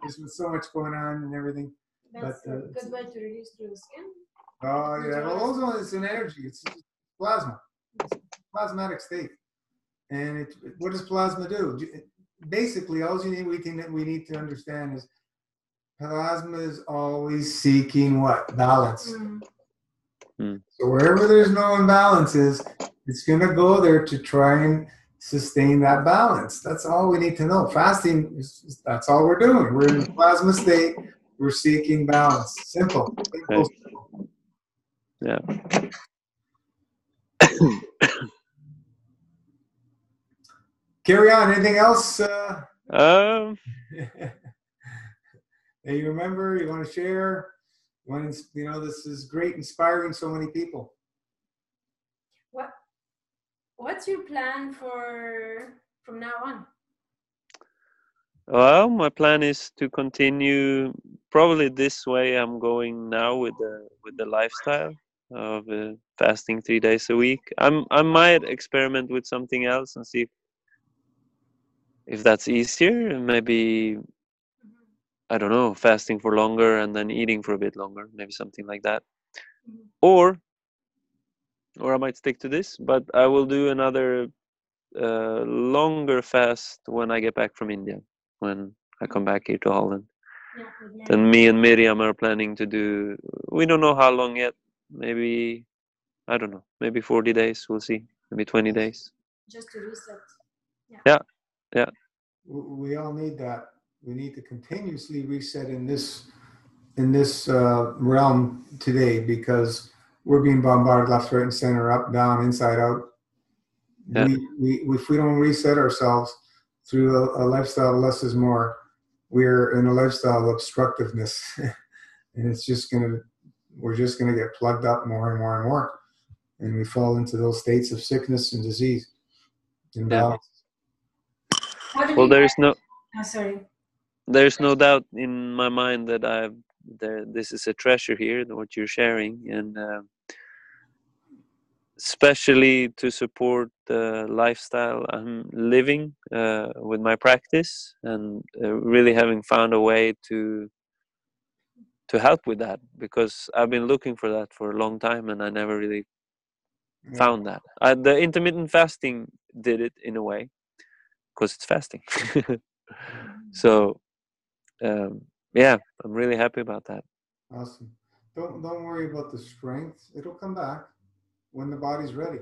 Speaker 1: there's been so much going on and everything.
Speaker 3: That's a good way to release through the skin.
Speaker 1: Oh yeah, well, ozone is an energy. It's plasma. It's a plasmatic state. And what does plasma do? Basically, all we need to understand is plasma is always seeking what? Balance.
Speaker 2: Mm.
Speaker 1: So wherever there's no imbalances, it's going to go there to try and sustain that balance. That's all we need to know. Fasting, that's all we're doing. We're in the plasma state. We're seeking balance. Simple.
Speaker 2: Okay. Yeah.
Speaker 1: Carry on. Anything else? That you remember? You want to share? This is great, inspiring so many people.
Speaker 3: What's your plan from now on?
Speaker 2: Well, my plan is to continue probably this way I'm going now with the lifestyle of fasting 3 days a week. I might experiment with something else and see if that's easier, and maybe I don't know, fasting for longer and then eating for a bit longer, maybe something like that. Or I might stick to this, but I will do another longer fast when I get back from India, when I come back here to Holland. Then me and Miriam are planning to do, we don't know how long yet, maybe, I don't know, maybe 40 days, we'll see, maybe 20 days.
Speaker 3: Just to reset.
Speaker 2: Yeah.
Speaker 1: We all need that. We need to continuously reset in this realm today, because we're being bombarded left, right, and center, up, down, inside, out.
Speaker 2: Yeah.
Speaker 1: If we don't reset ourselves through a lifestyle of less is more, we're in a lifestyle of obstructiveness, and we're just gonna get plugged up more and more and more, and we fall into those states of sickness and disease.
Speaker 2: Yeah. Well, there's no doubt in my mind that this is a treasure here, what you're sharing, and especially to support the lifestyle I'm living with my practice, and really having found a way to help with that, because I've been looking for that for a long time and I never really found that. The intermittent fasting did it in a way, because it's fasting. So yeah, I'm really happy about that.
Speaker 1: Awesome. Don't worry about the strength. It'll come back when the body's ready.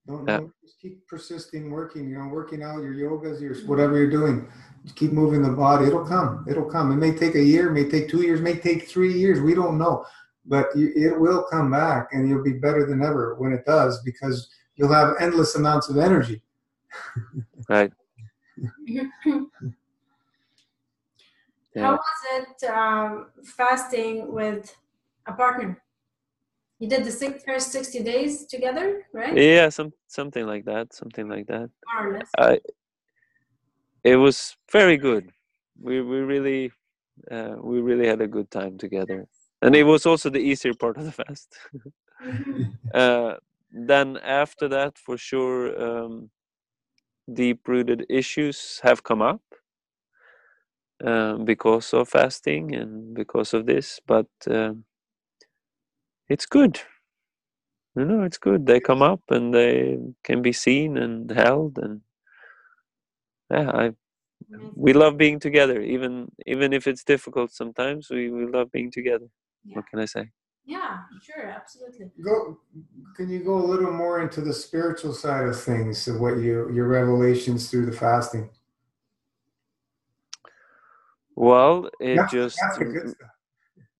Speaker 1: Don't just keep persisting, working out, your yogas, your whatever you're doing. Just keep moving the body. It'll come. It may take a year, may take 2 years, may take 3 years. We don't know, but it will come back, and you'll be better than ever when it does, because you'll have endless amounts of energy.
Speaker 2: Right.
Speaker 3: How was it fasting with a partner? You did the first 60 days together, right?
Speaker 2: Yeah, something like that.
Speaker 3: More or less.
Speaker 2: It was very good. We really had a good time together, and it was also the easier part of the fast. Then after that, for sure, deep-rooted issues have come up because of fasting and because of this, but it's good. It's good. They come up and they can be seen and held, and yeah, we love being together, even if it's difficult sometimes. We love being together.
Speaker 3: Yeah.
Speaker 2: What can I say?
Speaker 3: Yeah, sure, absolutely.
Speaker 1: Can you go a little more into the spiritual side of things? So what your revelations through the fasting?
Speaker 2: Well,
Speaker 1: That's the good stuff.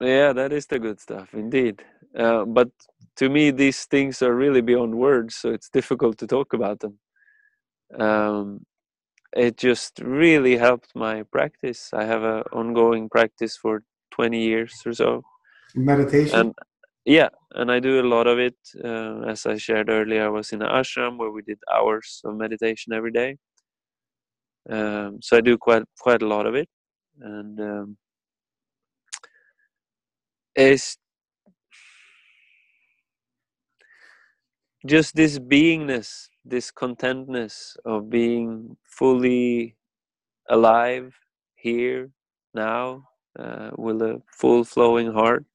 Speaker 2: Yeah, that is the good stuff, indeed. But to me, these things are really beyond words, so it's difficult to talk about them. It just really helped my practice. I have an ongoing practice for 20 years or so.
Speaker 1: Meditation?
Speaker 2: And yeah, and I do a lot of it. As I shared earlier, I was in an ashram where we did hours of meditation every day. So I do quite a lot of it. And it's just this beingness, this contentness of being fully alive here, now, with a full flowing heart,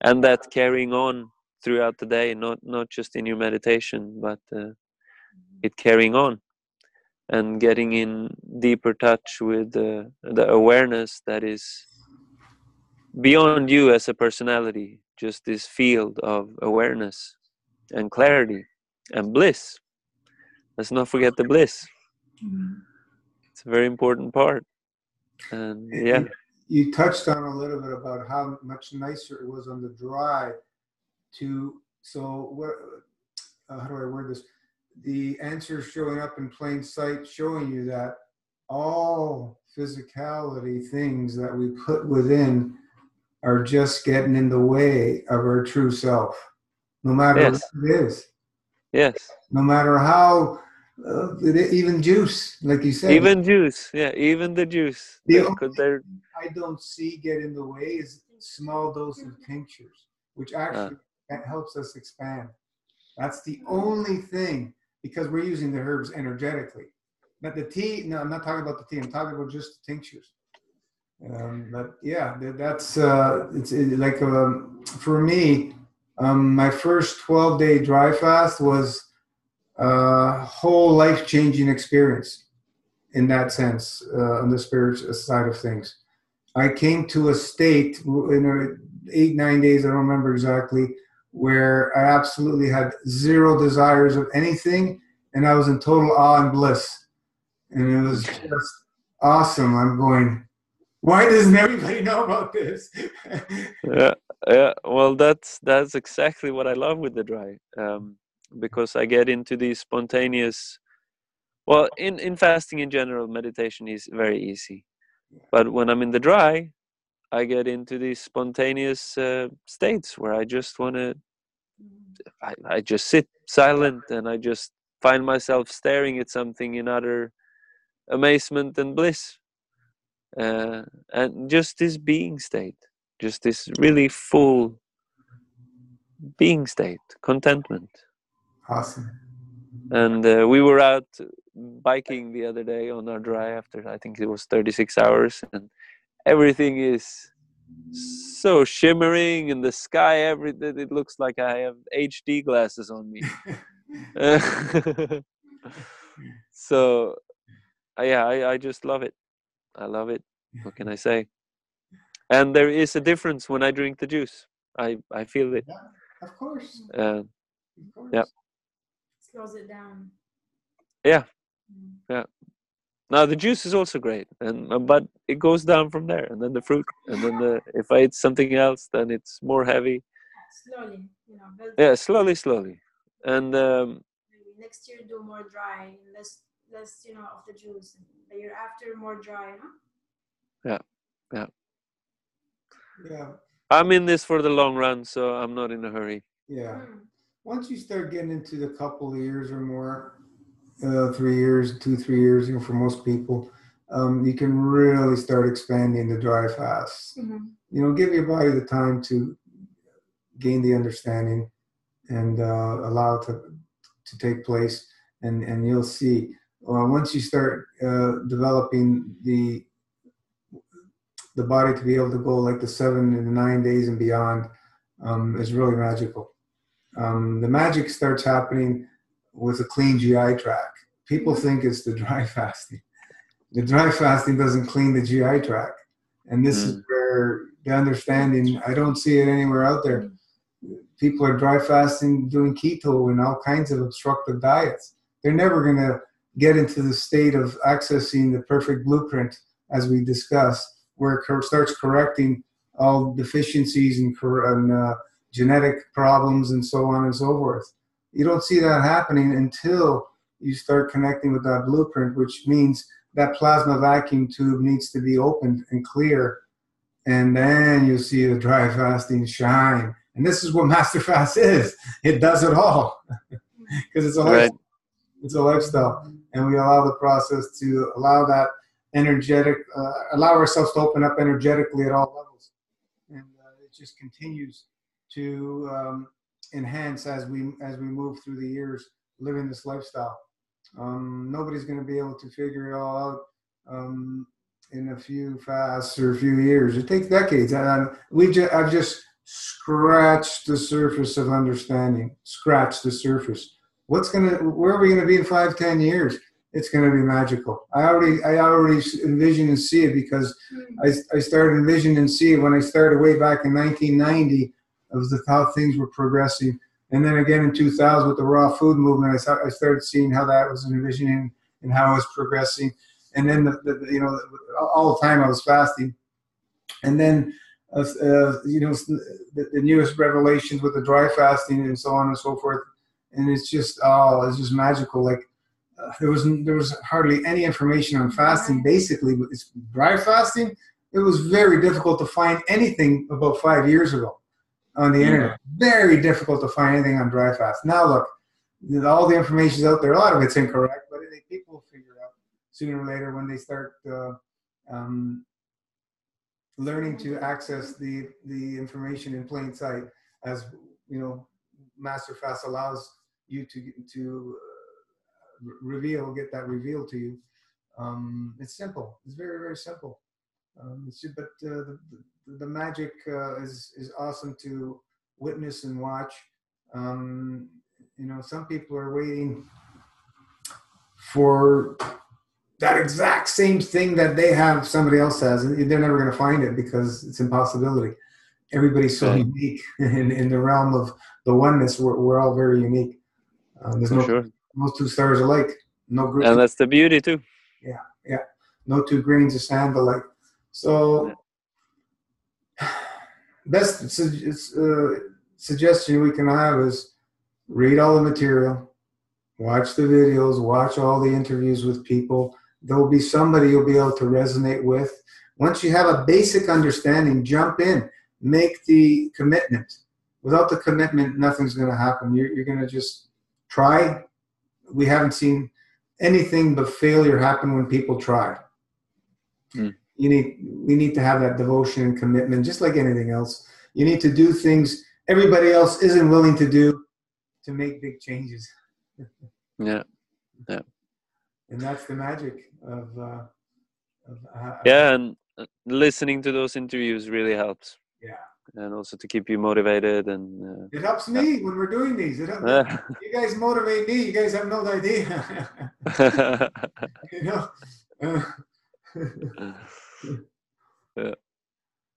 Speaker 2: and that carrying on throughout the day, not just in your meditation, but it carrying on and getting in deeper touch with the awareness that is beyond you as a personality, just this field of awareness and clarity and bliss. Let's not forget the bliss. It's a very important part. And yeah.
Speaker 1: You touched on a little bit about how much nicer it was on the dry so what, how do I word this? The answers showing up in plain sight, showing you that all physicality things that we put within are just getting in the way of our true self, no matter what it is.
Speaker 2: Yes.
Speaker 1: No matter how, even juice, like you said.
Speaker 2: Even juice, yeah, even the juice.
Speaker 1: The only thing I don't see get in the way is small dose of tinctures, which actually helps us expand. That's the only thing, because we're using the herbs energetically. Not the tea. No, I'm not talking about the tea. I'm talking about just the tinctures. But yeah, that's it's like for me, my first 12-day dry fast was a whole life-changing experience in that sense, on the spiritual side of things. I came to a state in 8-9 days, I don't remember exactly, where I absolutely had zero desires of anything, and I was in total awe and bliss. And it was just awesome. I'm going, why doesn't everybody know about this?
Speaker 2: Yeah. Well, that's exactly what I love with the dry, because I get into these spontaneous. Well, in fasting in general, meditation is very easy, but when I'm in the dry, I get into these spontaneous states where I just want to. I just sit silent and I just find myself staring at something in utter amazement and bliss. And just this being state, just this really full being state, contentment.
Speaker 1: Awesome.
Speaker 2: And we were out biking the other day on our dry after, I think it was 36 hours, and everything is so shimmering in the sky. It looks like I have HD glasses on me. So yeah, I just love it. I love it. What can I say? And there is a difference when I drink the juice. I feel it.
Speaker 1: Yeah, of course.
Speaker 2: Of course. Yeah.
Speaker 3: Slows it down.
Speaker 2: Yeah. Yeah. Now the juice is also great, and but it goes down from there, and then the fruit, and then if I eat something else, then it's more heavy.
Speaker 3: Slowly,
Speaker 2: Yeah, slowly, and
Speaker 3: maybe next year do more dry, less of the juice. The year after more dry, huh?
Speaker 2: Yeah.
Speaker 1: Yeah.
Speaker 2: I'm in this for the long run, so I'm not in a hurry.
Speaker 1: Yeah. Once you start getting into the couple of years or more, 3 years, 2-3 years, for most people, you can really start expanding the dry fast.
Speaker 3: Mm-hmm.
Speaker 1: Give your body the time to gain the understanding and allow it to take place, and you'll see. Once you start developing the body to be able to go like the 7 and 9 days and beyond, is really magical. The magic starts happening with a clean GI tract. People think it's the dry fasting. The dry fasting doesn't clean the GI tract. And this is where the understanding, I don't see it anywhere out there. People are dry fasting, doing keto and all kinds of obstructive diets. They're never going to get into the state of accessing the perfect blueprint, as we discussed, where it starts correcting all deficiencies and genetic problems and so on and so forth. You don't see that happening until you start connecting with that blueprint, which means that plasma vacuum tube needs to be opened and clear, and then you'll see the dry fasting shine. And this is what Master Fast is. It does it all because it's a lifestyle. It's a lifestyle, and we allow the process to allow that energetic, allow ourselves to open up energetically at all levels, and it just continues to enhance as we move through the years living this lifestyle. Nobody's going to be able to figure it all out in a few fasts or a few years. It takes decades. I've just scratched the surface of understanding. Scratch the surface. Where are we going to be in 5-10 years? It's going to be magical. I already envision and see it because I started envisioning and see it when I started way back in 1990 of how things were progressing. And then again in 2000 with the raw food movement, I started seeing how that was envisioning and how it was progressing. And then all the time I was fasting. And then the newest revelations with the dry fasting and so on and so forth. And it's just magical. Like there was hardly any information on fasting. Basically, it's dry fasting. It was very difficult to find anything about 5 years ago on the internet. Very difficult to find anything on dry fast. Now look, all the information's out there. A lot of it's incorrect, but I think people will figure it out sooner or later when they start learning to access the information in plain sight. As you know, Master Fast allows you to get that revealed to you. It's simple. It's very, very simple. But the magic is awesome to witness and watch. Some people are waiting for that exact same thing that they have, somebody else has, and they're never going to find it because it's impossibility. Everybody's so unique in the realm of the oneness. We're all very unique. There's no two stars alike. No group.
Speaker 2: And that's the beauty too.
Speaker 1: Yeah. No two grains of sand alike. So, best suggestion we can have is read all the material, watch the videos, watch all the interviews with people. There will be somebody you'll be able to resonate with. Once you have a basic understanding, jump in, make the commitment. Without the commitment, nothing's going to happen. You're going to just try. We haven't seen anything but failure happen when people try. We need to have that devotion and commitment, just like anything else. You need to do things everybody else isn't willing to do to make big changes.
Speaker 2: Yeah.
Speaker 1: And that's the magic of
Speaker 2: and listening to those interviews really helps.
Speaker 1: Yeah.
Speaker 2: And also to keep you motivated, and
Speaker 1: it helps me when we're doing these. You guys motivate me. You guys have no idea.
Speaker 2: Yeah.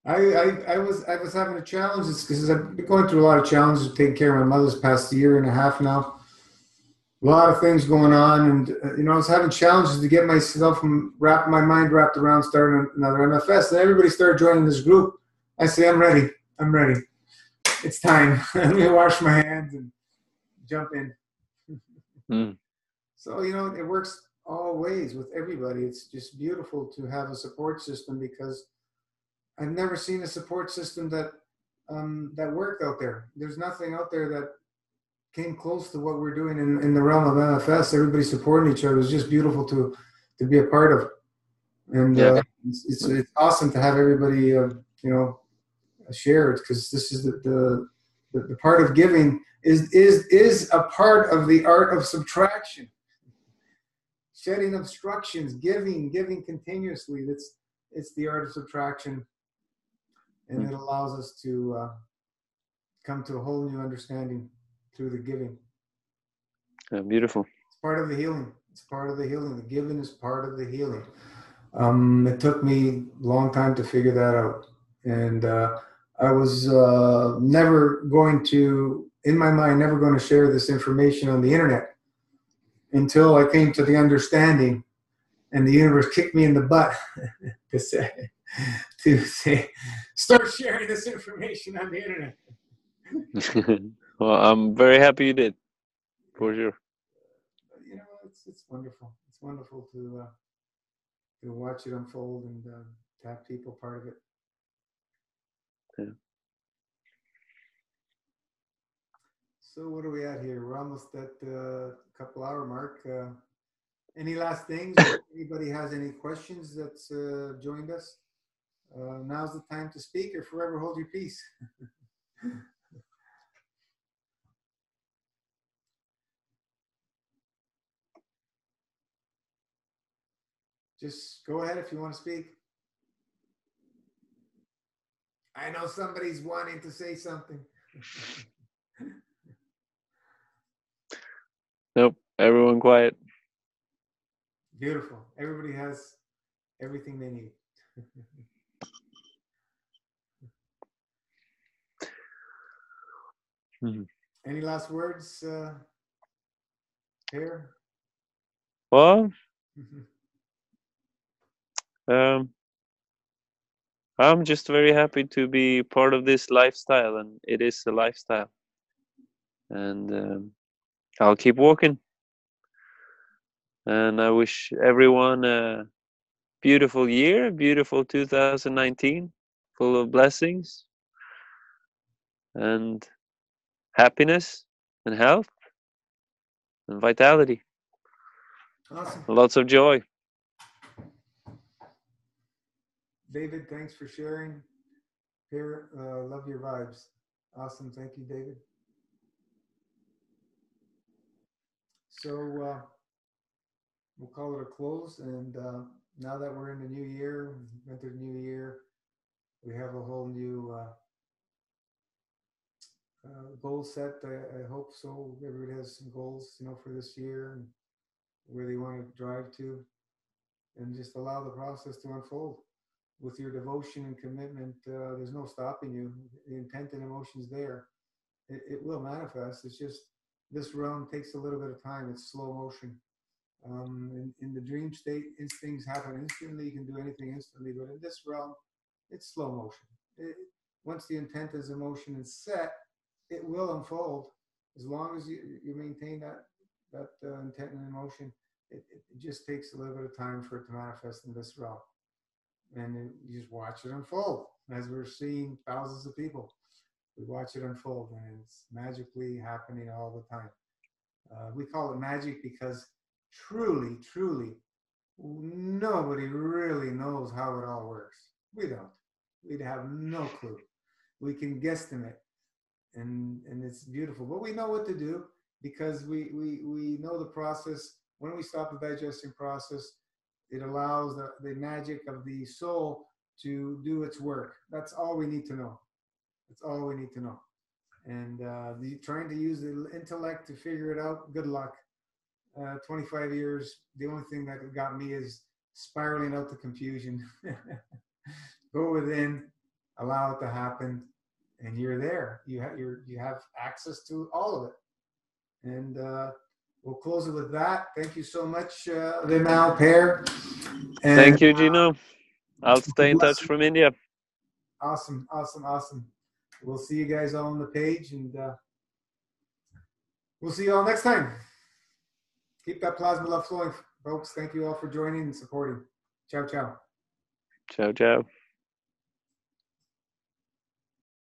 Speaker 1: I was having a challenge because I've been going through a lot of challenges taking care of my mother's past year and a half now. A lot of things going on, and I was having challenges to get myself my mind wrapped around starting another MFS. And everybody started joining this group. I say, I'm ready. It's time. Let me wash my hands and jump in. So it works all ways with everybody. It's just beautiful to have a support system because I've never seen a support system that worked out there. There's nothing out there that came close to what we're doing in the realm of MFS. Everybody supporting each other is just beautiful to be a part of, and it's awesome to have everybody share it, because this is the part of giving is a part of the art of subtraction, shedding obstructions, giving continuously. It's the art of subtraction, and it allows us to come to a whole new understanding through the giving.
Speaker 2: Beautiful.
Speaker 1: It's part of the healing. The giving is part of the healing. It took me a long time to figure that out. And I was never going to, in my mind, never going to share this information on the internet until I came to the understanding, and the universe kicked me in the butt to say, start sharing this information on the internet.
Speaker 2: Well, I'm very happy you did, for sure.
Speaker 1: You know, it's wonderful. It's wonderful to watch it unfold and to have people part of it.
Speaker 2: Yeah.
Speaker 1: So what are we at here? We're almost at the couple hour mark. Any last things? Or anybody has any questions that's joined us? Now's the time to speak, or forever hold your peace. Just go ahead if you want to speak. I know somebody's wanting to say something.
Speaker 2: Nope, everyone quiet.
Speaker 1: Beautiful. Everybody has everything they need. Any last words, here?
Speaker 2: Well, I'm just very happy to be part of this lifestyle, and it is a lifestyle. And I'll keep walking. And I wish everyone a beautiful year, beautiful 2019, full of blessings and happiness and health and vitality.
Speaker 1: Awesome.
Speaker 2: Lots of joy.
Speaker 1: David, thanks for sharing. Here, love your vibes. Awesome. Thank you, David. So we'll call it a close. And now that we're in the new year, entered new year, we have a whole new goal set. I hope so. Everybody has some goals, you know, for this year and where they want to drive to, and just allow the process to unfold. With your devotion and commitment, there's no stopping you. The intent and emotion's there. It will manifest. It's just this realm takes a little bit of time. It's slow motion. In the dream state, things happen instantly. You can do anything instantly. But in this realm, it's slow motion. Once the intent is emotion is set, it will unfold. As long as you maintain that intent and emotion, it just takes a little bit of time for it to manifest in this realm. And you just watch it unfold. As we're seeing thousands of people, we watch it unfold, and it's magically happening all the time. We call it magic because truly, nobody really knows how it all works. We don't. We'd have no clue. We can guesstimate, and it's beautiful. But we know what to do because we know the process. When we stop the digestion process, it allows the magic of the soul to do its work. That's all we need to know. That's all we need to know. And trying to use the intellect to figure it out, good luck. 25 years, the only thing that got me is spiraling out the confusion. Go within, allow it to happen, and you're there. You have access to all of it. And we'll close it with that. Thank you so much, Vimal, Per.
Speaker 2: Thank you, Gino. I'll stay in touch from India.
Speaker 1: Awesome. We'll see you guys all on the page, and we'll see you all next time. Keep that plasma love flowing, folks. Thank you all for joining and supporting. Ciao, ciao.
Speaker 2: Ciao, ciao.